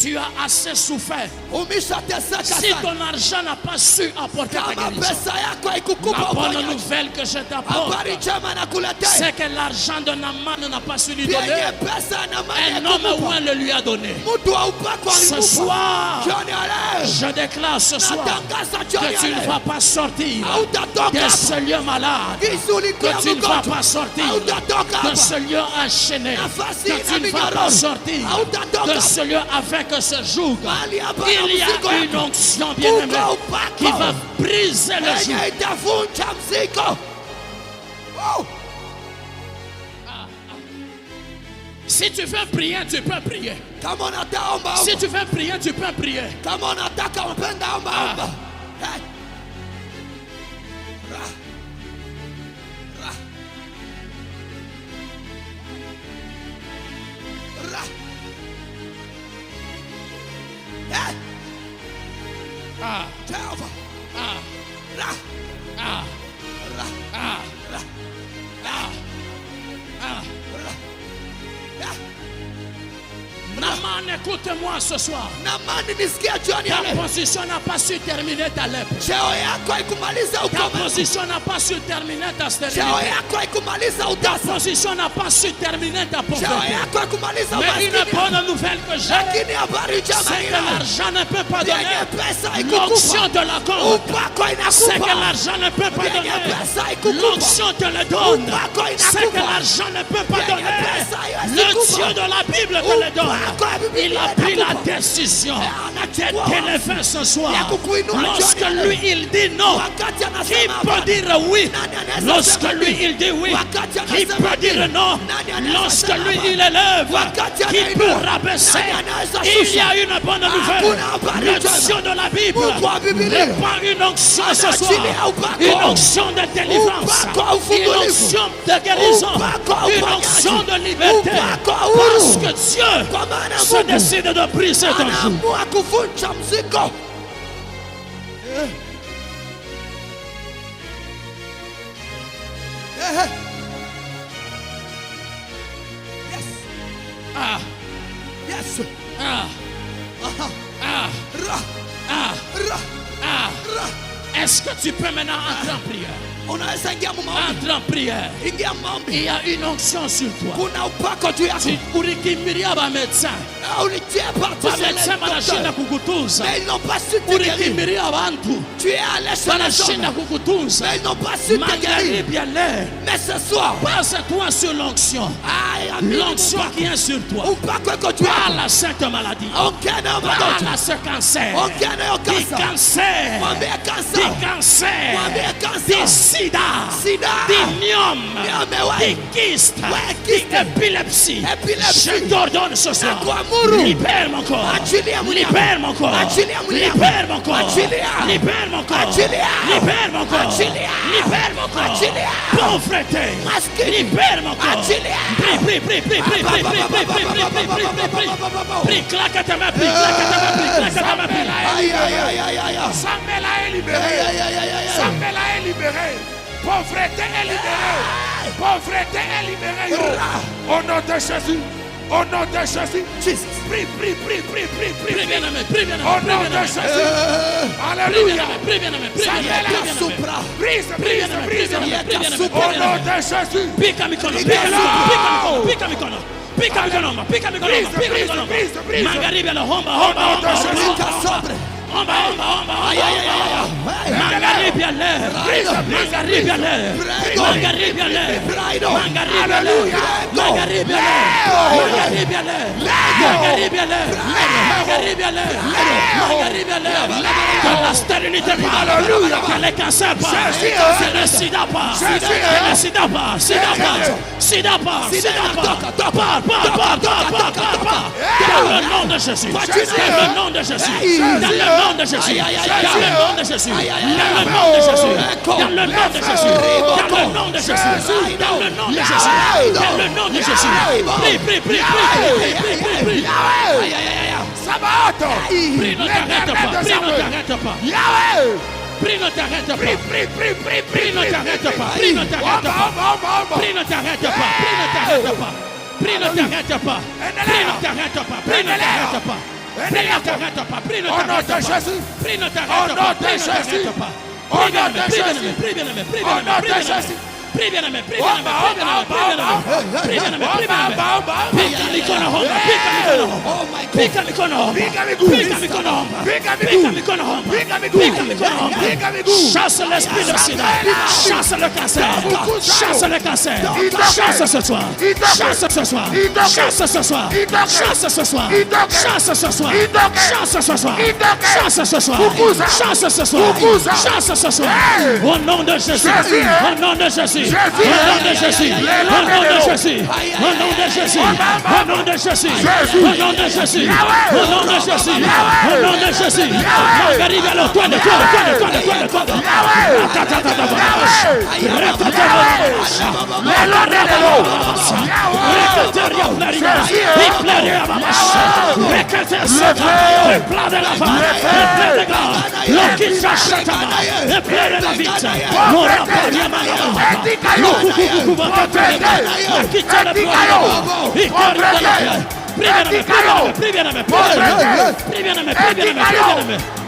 tu as assez souffert. Umeshateseka Si sana. ton argent n'a pas su apporter ta Kama guérison, pesa yako haikukupa la bonne uponyaji, nouvelle que je t'apporte, habari njema nakuletea. c'est que l'argent de Naaman n'a pas su lui Vyenye donner. pesa na mali Un homme haikukupa. ouin le lui a donné. Mtu wa upako Ce alikupa. soir, Jioni ya leo, je déclare ce soir natangaza jioni que ya tu ne leo, vas pas sortir hautatoka de hapa. ce lieu malade, Gisi ulikuwa que tu ne vas mgonjwa, pas sortir hautatoka de hapa. ce lieu enchaîné, Nafasi que tu ne vas inaminyoro, pas sortir hautatoka de ce lieu avec ce joug. mahali hapa na Il y mzigo a une yako. onction bien-aimée Uko upako. qui va briser le joug. Yenye itavunja mzigo. Oh. Si tu veux prier, tu peux prier. Kama unataka omba Si omba. tu veux prier, tu peux prier. Kama unataka upenda omba omba. Hey. Ra. Ra. Ra. Hey. Ah, Jehovah. ah, Ra. ah, Ra. ah, Ra. ah, ah. Ra. Yeah. Naaman, écoute-moi ce soir. Naamani, nisikia jioni ya Ta leo. position n'a pas su terminer ta lèpre. Cheo yako haikumaliza Ta ukoma. position n'a pas su terminer ta Cheo stérilité. yako haikumaliza Ta utasa. position n'a pas su terminer ta Cheo pauvreté. yako haikumaliza Mais une umaskini. bonne nouvelle que j'ai, Lakini habari njema c'est ni que leo. l'argent ne peut pas Yenye donner. pesa L'onction haikukupa. de la compte, Upako c'est que inakupa. l'argent ne peut pas Yenye donner. pesa haikukupa. L'onction te le donne, Upako c'est que inakupa. l'argent ne peut pas Yenye donner. pesa haiwezi Le kupa. Dieu de la Bible te le donne. Upako ya Biblia Il a pris la inakupa. décision Anachukua d'élever ce soir. ya kukuinua Lorsque jioni ya lui leo. il dit non, Wakati qui anasema peut hapana. dire oui? Nani anaweza Lorsque sema lui ndio? il dit oui, Wakati qui anasema peut dire ndio? non? Nani anaweza Lorsque sema lui hapana? il élève, Wakati qui anainua? peut rabaisser? Nani anaweza Il y shusha? a une bonne nouvelle. Hakuna habari Le njema. Dieu de la Bible Mungu wa Biblia. répand une onction ce soir, Anaachilia upako. une onction de délivrance, Upako wa une ufungulivu. onction de guérison, Upako wa une uponyaji. onction de liberté. Upako wa uhuru. Parce que Dieu Kwa maana se Mungu décide de briser ton joug. anaamua kuvunja mzigo. Yes. Ah, Yes. ah, Aha. ah, Ra. ah, Ra. ah. Ra. Est-ce que tu peux maintenant entrer en prière? Unaweza ingia maombi. Entre en prière. Ingia maombi. Il y a une onction sur toi. Kuna upako juu yako. Ulikimbilia ba médecin. Ulitia partout Ba médecin banashinda kukutunza. mais ils n'ont pas su te guérir. Ulikimbilia bantu. Tu es allé chez les Banashinda hommes kukutunza. mais ils n'ont pas su te guérir. Magharibi ya leo. Mais ce soir, Passe-toi sur l'onction. L'onction qui est sur toi. upako iko juu yako. Parle à cette maladie. Ongea na Parle magonjwa. à ce cancer. Ongea na hiyo Dis kansa. cancer. Mwambie Dis kansa. cancer. Mwambie kansa. Dis sida. Sida. Dis myome. Myome, ouais. Dis kyste. Ouais, Dis kyste. épilepsie. Épilepsie. Je t'ordonne ce soir. Nakuamuru. Libère mon corps. Achilia mwili wako. Libère mon corps. Achilia mwili wako. Libère mon corps. Achilia. Libère mon corps. Achilia. Libère mon corps. Achilia. Libère mon corps. Achilia. Pauvreté. Maskini. Libère mon corps. Achilia. Prie, prie, prie, prie, prie, prie, prie, prie, prie, prie, prie, prie, prie, prie. Prie, claque ta main, prie, claque ta main, prie, claque ta main, prie. Aïe, aïe, aïe, aïe, aïe. Samuel est Aïe, libéré. aïe, aïe, aïe, aïe. Samuel est libéré. Pauvreté est libérée. Pauvreté est libérée. Au nom de Jésus. Au nom de Jésus. Jesus. Prie, prie, prie, prie, prie, Prie prie. bien-aimé, prie bien-aimé, Au prie nom de bien-aimé. Jésus. Prie Alléluia. bien-aimé, prie bien-aimé, prie Samuel bien-aimé, est prie bien-aimé. Supra. Brise, brise, brise. Au nom de Jésus. Pika mikono, pika mikono, pika mikono, pika mikono. Pika mikono, pika mikono, Brise, pika brise, mikono. brise, brise. Magharibi ya homba, Au homba, nom de homba, Jésus. homba, Sobre. homba, homba, homba, Aïe, aïe, aïe, aïe. Magharibi ya leo. Magharibi ya leo. Magharibi ya leo. Praido. Magharibi ya leo. Magharibi ya leo. Magharibi ya leo. Magharibi ya leo. Magharibi ya leo. Magharibi ya leo. Que la stérilité part. Que les cancers partent. Que le sida part. Que le sida part. Sida part. Sida part. Sida part. Part. Dans le nom de Jésus. Dans le nom de Jésus. Dans le nom de Jésus. Dans le nom de Jésus. Dans le nom de Jésus. Dans le nom de Jésus. Dans le nom de Jésus. Dans le nom de Jésus. Dans le nom de Jésus. Prie, prie, prie, prie, prie, prie, prie. Aïe, aïe, aïe, aïe. Sabato. Prie, ne t'arrête pas. Prie, ne t'arrête pas. Yahweh. Prie, ne t'arrête pas. Prie, prie, prie, prie, Prie, ne t'arrête pas. Prie, ne t'arrête pas. Prie, ne t'arrête pas. Prie, ne t'arrête pas. Prie, ne t'arrête pas. Prie, ne t'arrête pas. Prie, ne t'arrête pas. Prie, ne t'arrête pas. Prie, ne Au nom t'arrête de pas. Jésus. Prie, ne Au t'arrête nom pas. de Prie, ne Jésus. t'arrête pas. Au nom de Jésus. Prie, bien-aimé. Prie, Au nom bien-aimé. de Jésus. Prie, bien-aimé. Prie, bien-aimé. Prie, bien-aimé. Prie, bien-aime. Pika mikono homba. Pika mikono homba. Pika mikono homba. Pika mikono homba. Pika mikono homba. Pika mikono homba. Chasse l'esprit de sida. Chasse le cancer. Chasse le cancer. Chasse ce soir. Chasse ce soir. Chasse ce soir. Chasse ce soir. Chasse ce soir. Chasse ce soir. Chasse ce soir. Chasse ce soir. Chasse ce soir. Au nom de Jésus. Au nom de Jésus. Au nom de Jésus. Au nom de Jésus. Au nom de Jésus. Au nom de Jésus. Au nom de Jésus. Au nom de Jésus. Au nom de Jésus. Margarida, toi.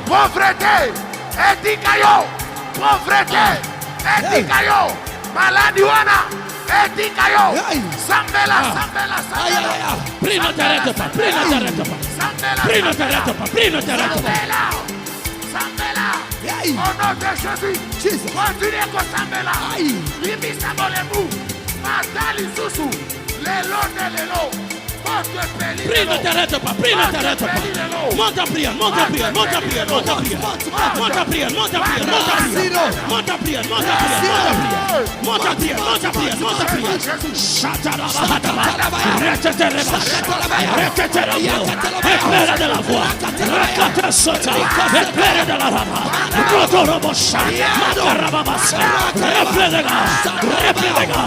Pauvreté, etikayo, pauvreté, etikayo, maladiwana, etikayo, sambela. Prie, ne t'arrête pas. Prie, ne t'arrête pas. Prie, ne t'arrête pas. Prie, ne t'arrête pas. Sambela, au nom de Jésus, continuez comme Sambela, Libisa Bolemu, Matali Susu, Lelo. Prie, ne t'arrête pas. Prie, ne t'arrête pas. Monte en prière. Monte en prière. Monte en prière. Monte en prière. Monte en prière. Monte en prière. Monte en prière. Monte en prière. Monte en prière. Monte en prière. Monte en prière. Éclaire de la voix. Rakata sota. Éclaire de la rama. Rotorobosha. Makarababasa. Refle de gars.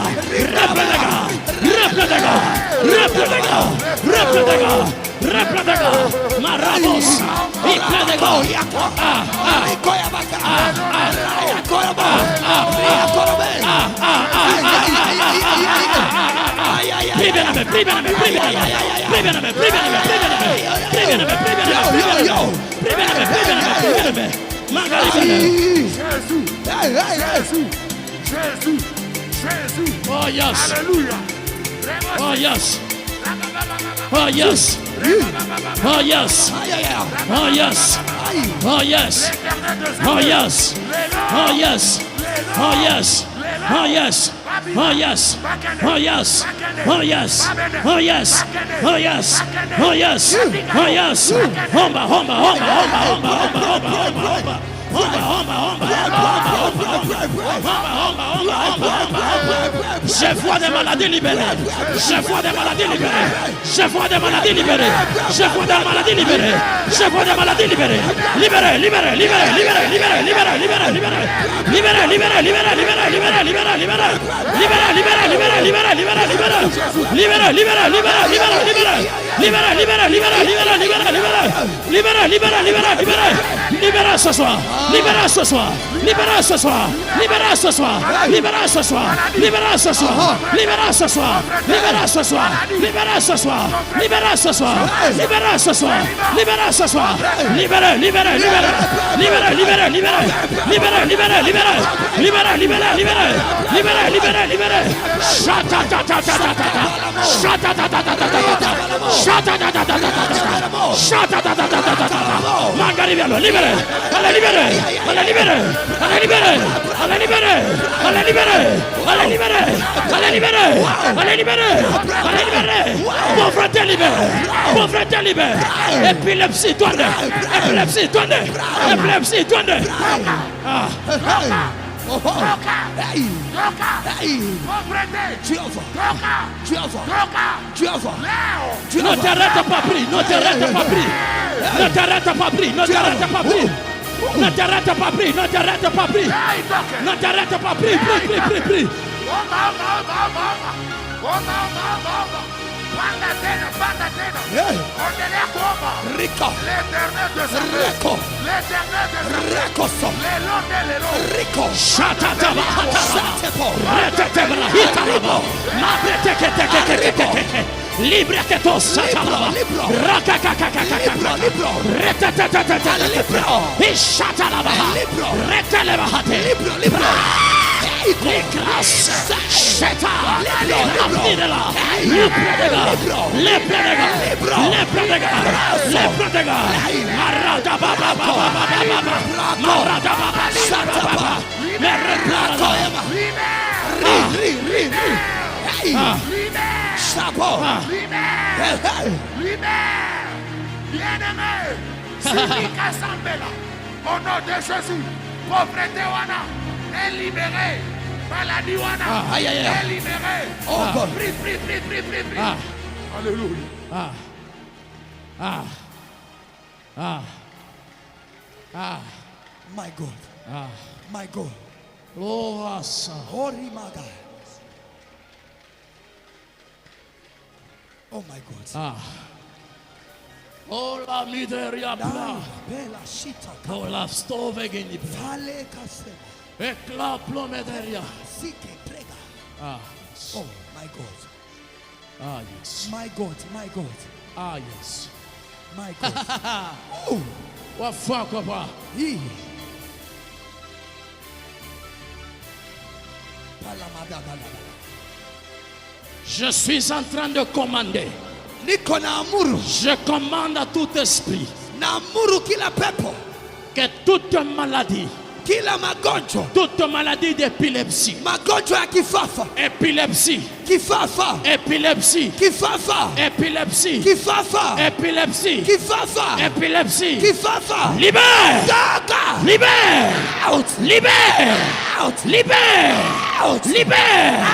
Marabos. Jésus. Oh yes. Alléluia. Oh yes. Oh yes. Oh yes. Oh yes. Oh yes. Oh yes. Oh yes. Oh yes. Oh yes. Oh yes. Oh yes. Oh yes. Oh yes. Oh yes. Oh yes. Oh yes. Homba. Je vois des maladies libérées. Je vois des maladies libérées. Je vois des maladies libérées. Je vois des maladies libérées. Je vois des maladies libérées. Libérées. Libérez ce soir. Libérez ce soir. Libérez ce soir. Libérez ce soir. Libérez ce soir. Libérez ce soir. Libérez ce soir. Libérez ce soir. Libérez ce soir. Libérez ce soir. Libérez ce soir. Libérez ce soir. Libérez. Pauvreté libérée. Épilepsie, tournez. Ne t'arrête pas, prie. Ne t'arrête pas, prie. Ne t'arrête pas, prie. Ne t'arrête pas, prie. Ne t'arrête pas, prie. Ne t'arrête pas, prie. Ne t'arrête pas, prie. Rico. L'éternel de sa Rico. L'éternel de sa Rico. Libre que tu sataba. Au nom de Jésus, pauvreté wana est libérée. Maladie wana est libérée. Oh God. Prie. Alléluia. My God. My God. Oh, asa. Holy Maga. Oh my God. Oh la miseria bla. Bella shita. Oh la stove geni bla. Vale kase. Ecla plometeria. Sike prega. Oh my God. Yes. My God. My God. Yes. My God. Oh. Wa fa ko ba. Je suis en train de commander. Je commande à tout esprit que toute maladie, toute maladie d'épilepsie, épilepsie, épilepsie, épilepsie, épilepsie, libère, libère, libère, libère, libère.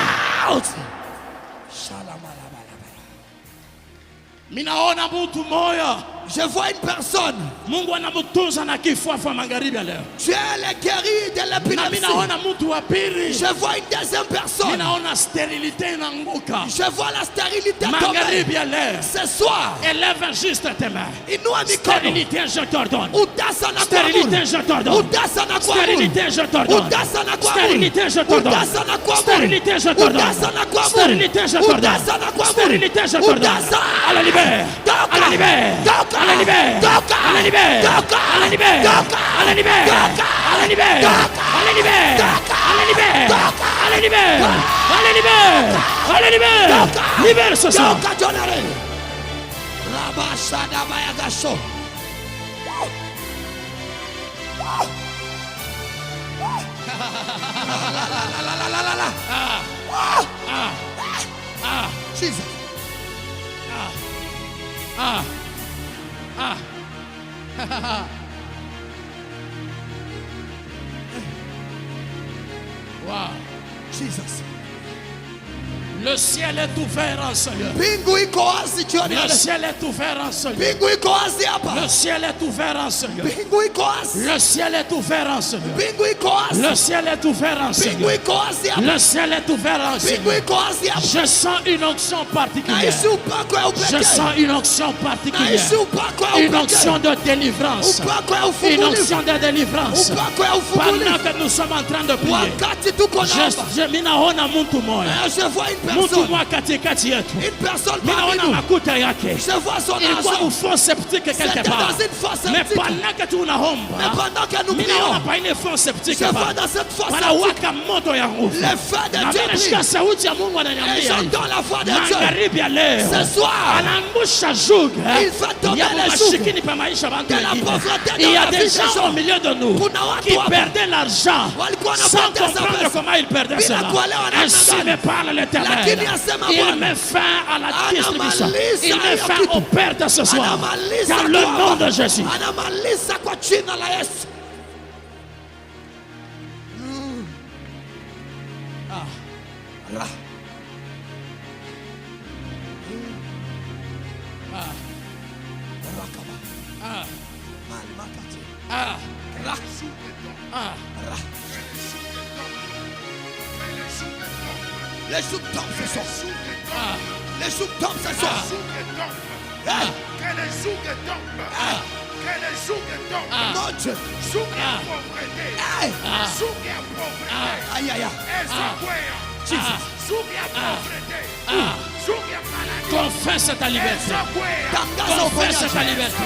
Minaona mtu moya. Je vois une personne. Mungu anamutunza na kifafa magharibi leo. Tu es le guéri de l'épilepsie. Minaona mtu wa pili. Je vois une deuxième personne. Minaona stérilité inanguka. Je vois la stérilité magharibi leo. Ce soir. Élève juste tes mains. Inua mikono. Stérilité je t'ordonne. Utasa na stérilité je t'ordonne. Utasa na stérilité je t'ordonne. Utasa na stérilité je t'ordonne. Utasa na stérilité je t'ordonne. stérilité je t'ordonne. stérilité je t'ordonne. À la libère. À la libère. À la libère, à la libère, à la libère, à la libère, à la libère, à la libère, à la libère, à la libère, à la libère, à la libère, libère ce soir. Jesus. Wow. Jesus. Le ciel est ouvert en ce lieu. Le ciel est ouvert en ce lieu. Le ciel est ouvert en ce lieu. Le ciel est ouvert en ce lieu. Le ciel est ouvert en ce lieu. Le ciel est ouvert en ce lieu. Je sens une onction particulière. Je sens une onction particulière. Une onction de délivrance. Une onction de délivrance. Pendant que nous sommes en train de prier, je vois une mtu mwa katikati yetu. Ninaona makuta yake. Ilikuwa mfond septique quelque part. Mais pendant que tunaomba, ninaona pa ile fond septique pa. Wanawaka moto ya nguvu. Na mimi nasikia sauti ya Mungu ananiambia, magharibi ya leo anaangusha juge ya mashikini pa maisha bantu wengine. Il y a des gens au milieu de nous qui perdaient l'argent sans comprendre comment ils perdaient cela. Ainsi me parle l'Éternel. Il met fin à la distribution. Il met fin aux pertes ce soir. Dans le nom de Jésus. Les jours tombent ce soir. Les jours tombent ce soir. Que les jours tombent. Que les jours tombent. Mon Dieu. Jours de pauvreté. Jours de pauvreté. Aïe aïe aïe. Jours de pauvreté. Jours de maladie. Confesse ta liberté. Confesse ta liberté.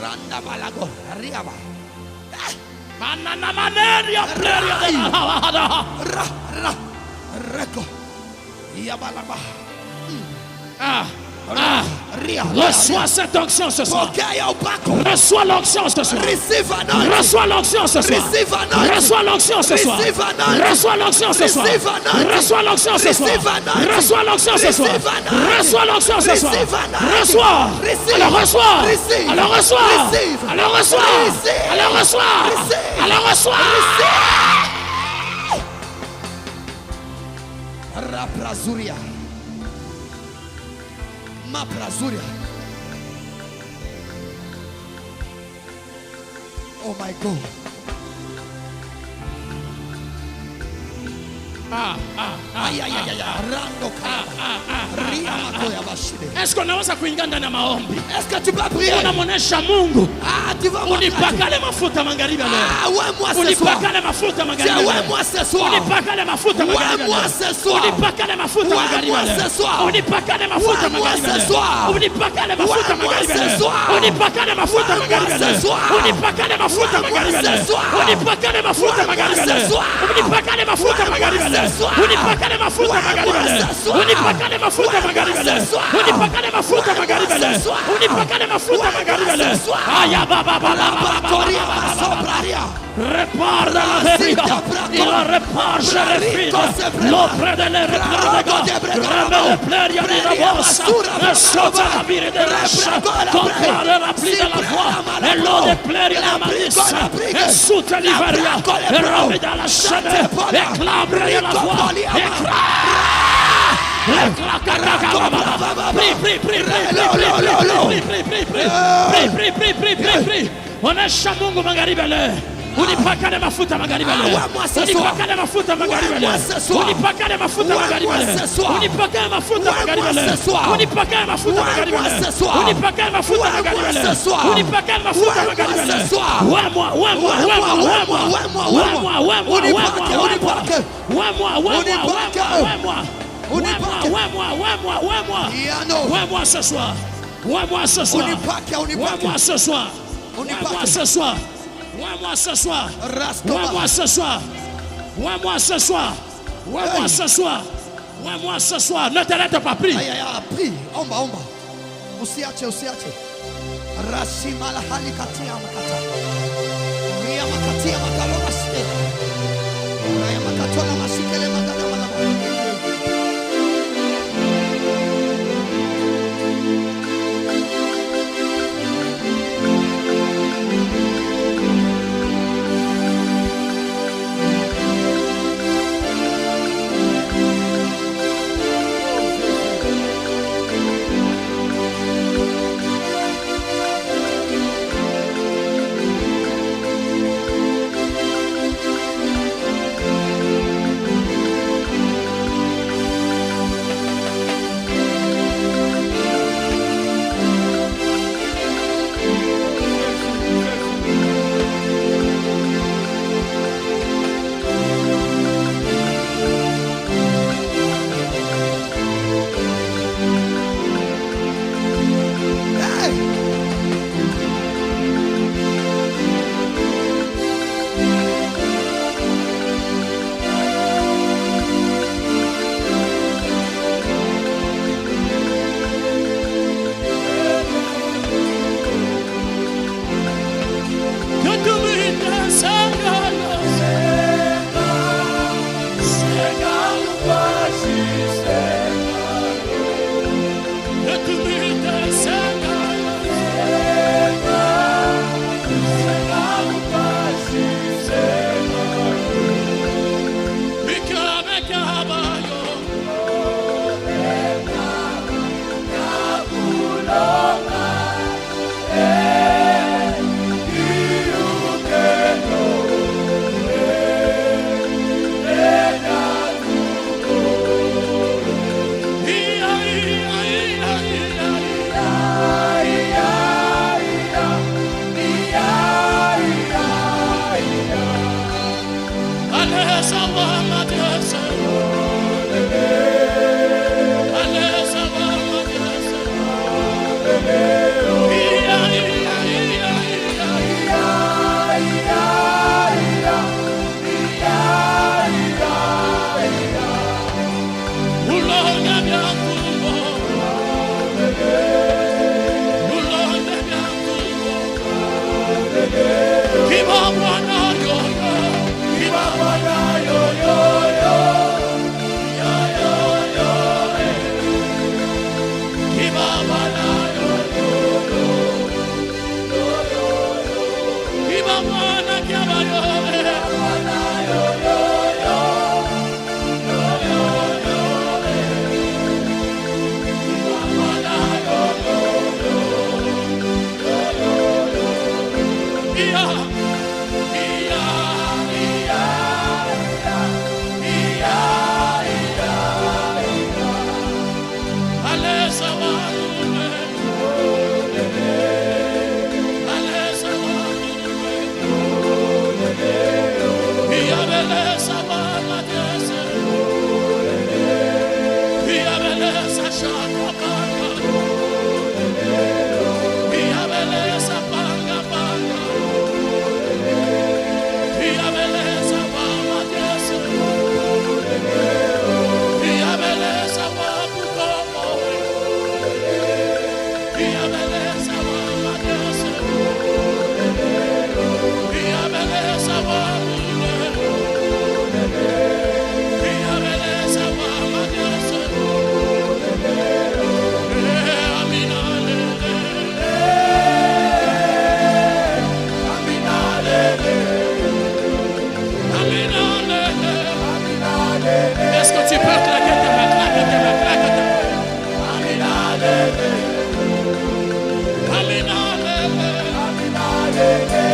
Randa balago, riaba. Manana maneria pleria de la Reko. Yabalaba. Reçois cette onction ce soir. Reçois l'onction ce soir. Reçois l'onction ce soir. Reçois l'onction ce soir. Reçois l'onction ce soir. Reçois l'onction ce soir. Reçois l'onction ce soir. Reçois l'onction ce soir. Reçois. Alors reçois. Alors reçois. Alors reçois. Alors reçois. Alors reçois. Raprazuria. Ma prazuria. Oh my God. Est-ce qu'on a kuingia ndani ya maombi? Est-ce que tu peux prier? Unamwonesha Mungu. Tu vas unipakale mafuta magharibi leo. Ouais, moi ce soir. Unipakale mafuta magharibi leo. Ouais, moi ce soir. Unipakale mafuta magharibi leo. Moi ce soir. Unipakale mafuta magharibi leo. Ce soir. Unipakale mafuta magharibi leo. Ce soir. Unipakale mafuta magharibi leo. Ce soir. Unipakale mafuta magharibi leo. Unipakale mafuta magharibi leo. Unipakale mafuta magharibi leo. Unipakale mafuta magharibi leo. Unipakale mafuta magharibi leo. Unipakale mafuta magharibi leo. Unipakale mafuta magharibi leo. Unipakale mafuta magharibi leo. Aya baba répare la vérité. Il répare, je répite. L'opre de les reprendre. Le plaire, il y a la bosse. Le saute à la vire de l'âche. Comprendre la pli de la voix. Et l'eau de plaire, il y a la malice. Et soute l'Ivaria. Et robe dans la chaîne. Et clabre, il y a la voix. Prie. Onesha Mungu magharibi leo. Unipakane mafuta magharibi leo. Unipakane mafuta magharibi leo. Unipakane mafuta magharibi leo. Unipakane mafuta magharibi leo. Unipakane mafuta magharibi leo. Unipakane mafuta magharibi leo. Unipakane mafuta magharibi leo. Ouais-moi ce soir. Ouais-moi ce soir. Ouais-moi ce soir. Ouais-moi ce soir. Ouais-moi ce soir. Ouais-moi ce soir. Ouais-moi ce soir. Ouais-moi ce soir. Ouais-moi ce soir. Ne t'arrête pas, prie. Prie. Omba. Usiache. Rashimala halikatia makata. Ria makatia makaloma sile. Ria makatona masikele magana malama. Est-ce que tu peux claquer tes mains, claquer tes mains, claquer tes mains? Amina lele, Amina lele, Amina lele,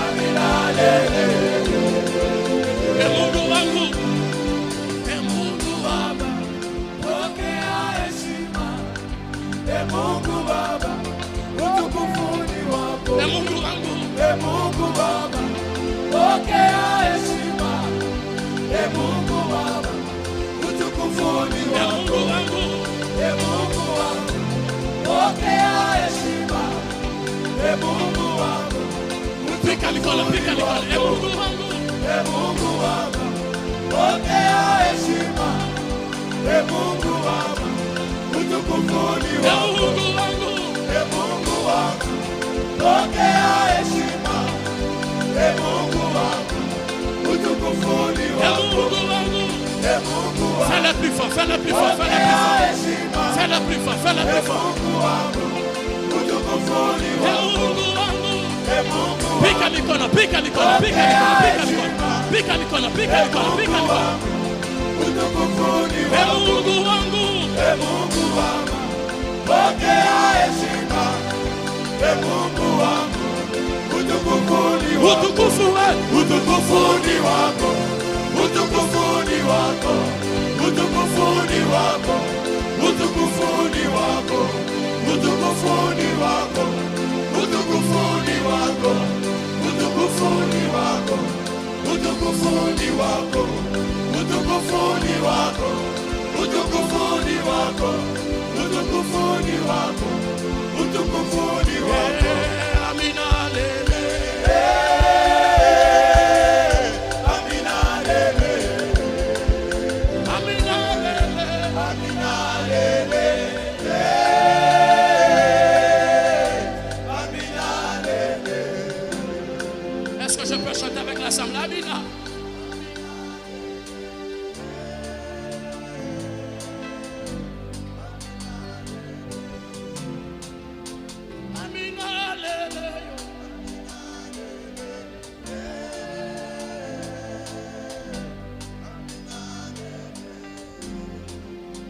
Amina lele. E Mungu wangu, e Mungu Baba, pokea heshima. E Mungu Baba, utukufu ni wako. E Mungu wangu, e Mungu Baba, pokea heshima. E Mungu Baba, utukufu ni wako. E Mungu wangu, pokea heshima. E Mungu wangu, pika mikono, pika mikono. E Mungu wangu, e Mungu wangu, pokea heshima. E Mungu wangu, utukufu ni wako. E Mungu wangu, pokea heshima. E Mungu wangu, utukufu ni wako. E Mungu wangu, fais-le plus fort, fais-le plus fort, fais-le plus fort. Fais-le plus fort, fais-le plus fort. E Mungu wangu, utukufu ni wako. E Mungu wangu, pika mikono, pika mikono, pika mikono, pika mikono, pika mikono, pika mikono. Utukufu ni wako. E Mungu wangu, e Mungu wangu, pokea heshima. E Mungu wangu, utukufu ni wako. Utukufu ni wako. Utukufu ni wako. Utukufu ni wako. Utukufu ni wako. Utukufu ni wako. Utukufu ni wako. Utukufu ni wako. Utukufu ni wako. Utukufu ni wako. Utukufu ni wako. Utukufu ni wako. Utukufu ni wako. Amina lele. Amina lele. Amina lele. Amina lele. Amina lele. Est-ce que je peux chanter avec l'assemblée? Amina.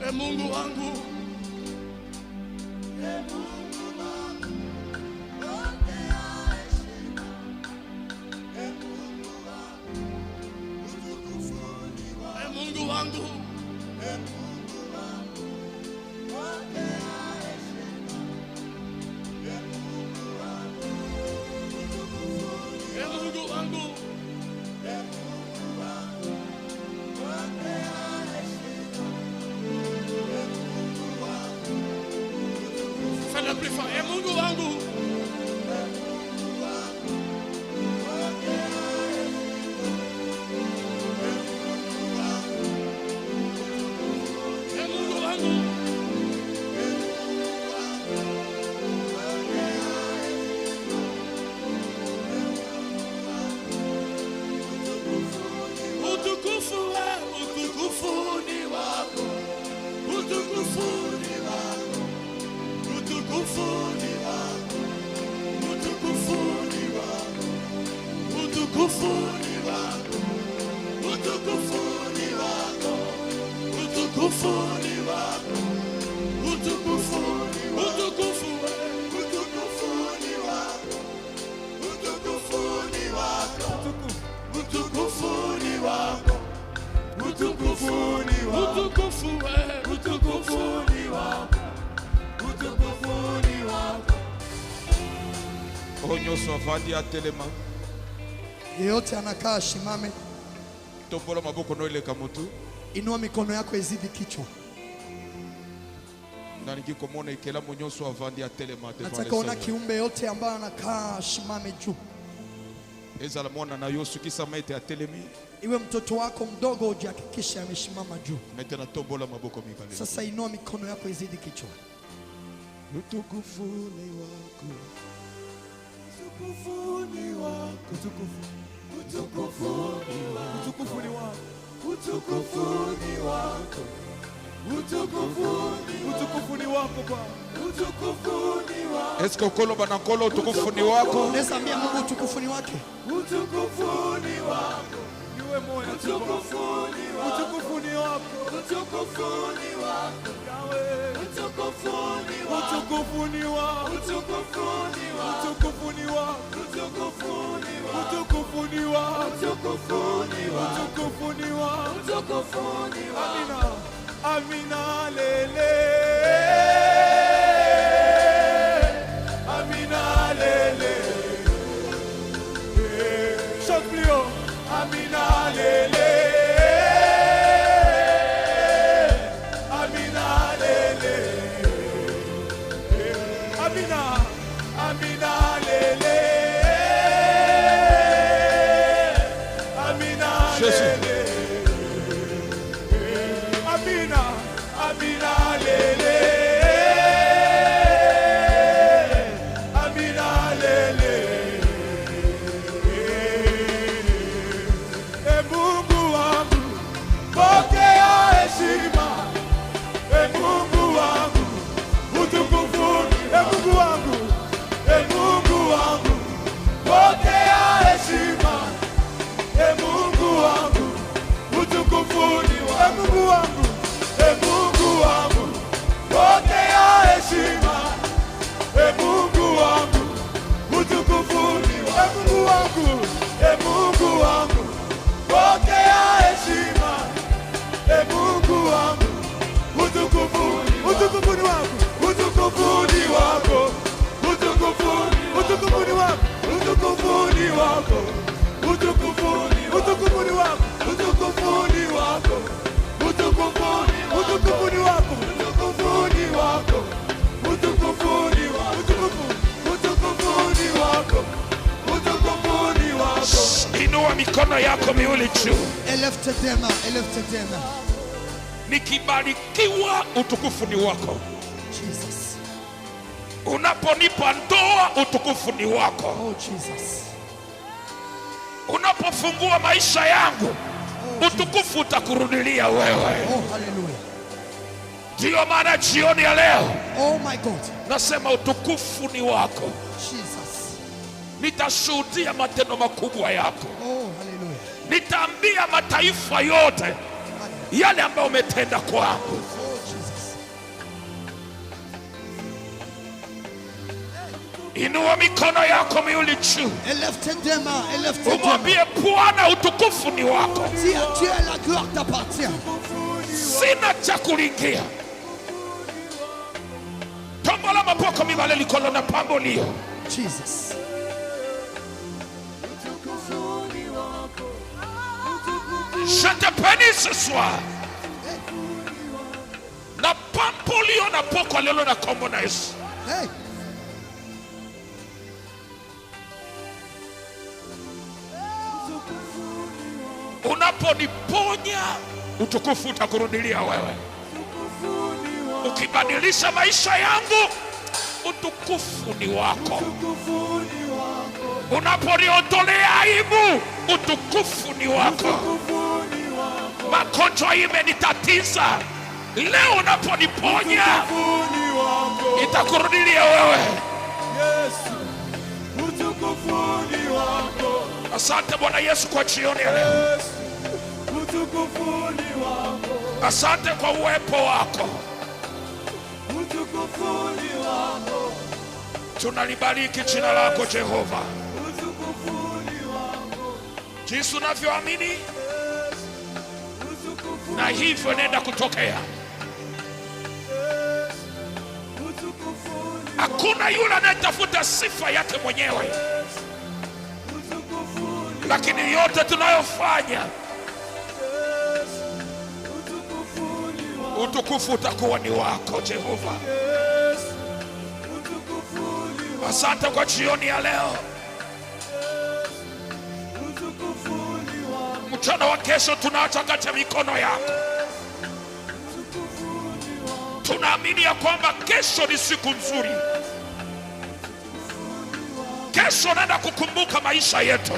E Mungu wangu, e Mungu wangu, pokea heshima. E Mungu wangu, utukufu ni wako. E Mungu wangu, e Mungu wangu, pokea heshima. E Mungu wangu, utukufu ni wako. E Mungu wangu, e Mungu wangu, pokea fais-le plus fort. E Mungu wangu, e Mungu wangu, utukufu ni wako. Utukufu ni wako. Utukufu ni wako. Utukufu ni wako. Utukufu ni wako. Utukufu ni wako. Utukufu ni wako. Utukufu ni wako. Utukufu ni wako. Utukufu ni wako. Utukufu ni wako. Utukufu ni wako. Utukufu ni wako. Utukufu ni wako. Onyoso avandi atelema. Yeyote anakaa shimame. Tombola maboko no ile kamutu. Inua mikono yako izidi kichwa. Nataka ona kiumbe yote ambaye anakaa shimame juu. Iwe mtoto wako mdogo ujihakikishe ameshimama juu. Sasa inua mikono yako izidi kichwa. Utukufu ni wako. Utukufu ni wako. Utukufu ni wako. Utukufu ni wako. Utukufu ni wako. Utukufu ni wako Bwana. Utukufu ni wako. Esko kolo banakolo utukufu ni wako. Unaweza ambia Mungu utukufu ni wake. Utukufu ni wako. Niwe moyo. Utukufu ni wako. Utukufu ni wako. Utukufu ni wako. Yahweh. Utukufu ni wako. Utukufu ni wako. Utukufu ni wako. Utukufu ni wako. Utukufu ni wako. Utukufu ni wako. Utukufu ni wako. Utukufu ni wako. Utukufu ni wako. Amina lele. Amina lele. Chante plus haut. Amina lele. Amina lele. Amina. Amina lele. Amina lele. Amina. Amina lele. Amina lele. Mungu wangu, pokea heshima. Mungu wangu, utukufu. Mungu wangu, Mungu wangu, pokea heshima. Mungu wangu, utukufu ni wako. Mungu wangu, Mungu wangu, pokea heshima. Mungu wangu, utukufu ni wako. Mungu wangu, Mungu wangu, pokea heshima. Mungu wangu, utukufu ni wako. Utukufu ni wako. Utukufu ni wako. Utukufu ni wako. Utukufu ni wako. Utukufu ni wako. Utukufu ni wako. Utukufu ni wako. Utukufu ni wako. Utukufu ni wako. Utukufu ni wako. Utukufu ni wako. Inua mikono yako miwili juu. Élève tes mains, élève tes mains. Nikibarikiwa utukufu ni wako. Jesus. Unaponipa ndoa utukufu ni wako. Oh Jesus. Unapofungua maisha yangu utukufu utakurudilia wewe. Oh hallelujah. Ndio maana jioni ya leo, oh my God, nasema utukufu ni wako. Jesus. Nitashuhudia matendo makubwa yako. Oh hallelujah. Nitaambia mataifa yote yale ambayo umetenda kwangu. Oh Jesus. Inua mikono yako miwili juu. Élève tes mains, élève tes mains. Umwambie Bwana utukufu ni wako. Dis à Dieu la gloire t'appartient. Sina cha kulingia. Tombola mapoko mibale likolo na pambolio. Jesus. Je te bénis ce soir. Na pambolio na poko lelo na kombo na Yesu. Hey. Unaponiponya utukufu utakurudilia wewe. Ukibadilisha maisha yangu utukufu ni wako. Unaponiondolea aibu utukufu ni wako. Magonjwa imenitatiza, leo unaponiponya itakurudilia wewe. Asante Bwana Yesu kwa jioni ya leo. Asante kwa uwepo wako. Tunalibariki jina lako Jehova. Jinsi unavyoamini na hivyo nenda kutokea. Hakuna yule anayetafuta sifa yake mwenyewe, lakini yote tunayofanya utukufu utakuwa ni wako Jehova. Asante kwa jioni ya leo. Mchana wa kesho tunaacha katika mikono yako. Tunaamini ya kwamba kesho ni siku nzuri. Kesho naenda kukumbuka maisha yetu.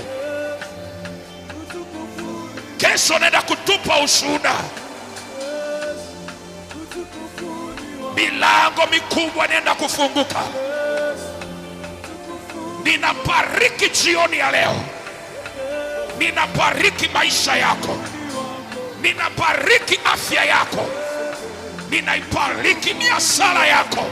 Kesho naenda kutupa ushuhuda. Milango mikubwa naenda kufunguka. Ninabariki jioni ya leo. Ninabariki maisha yako. Ninabariki afya yako. Ninaibariki biashara yako.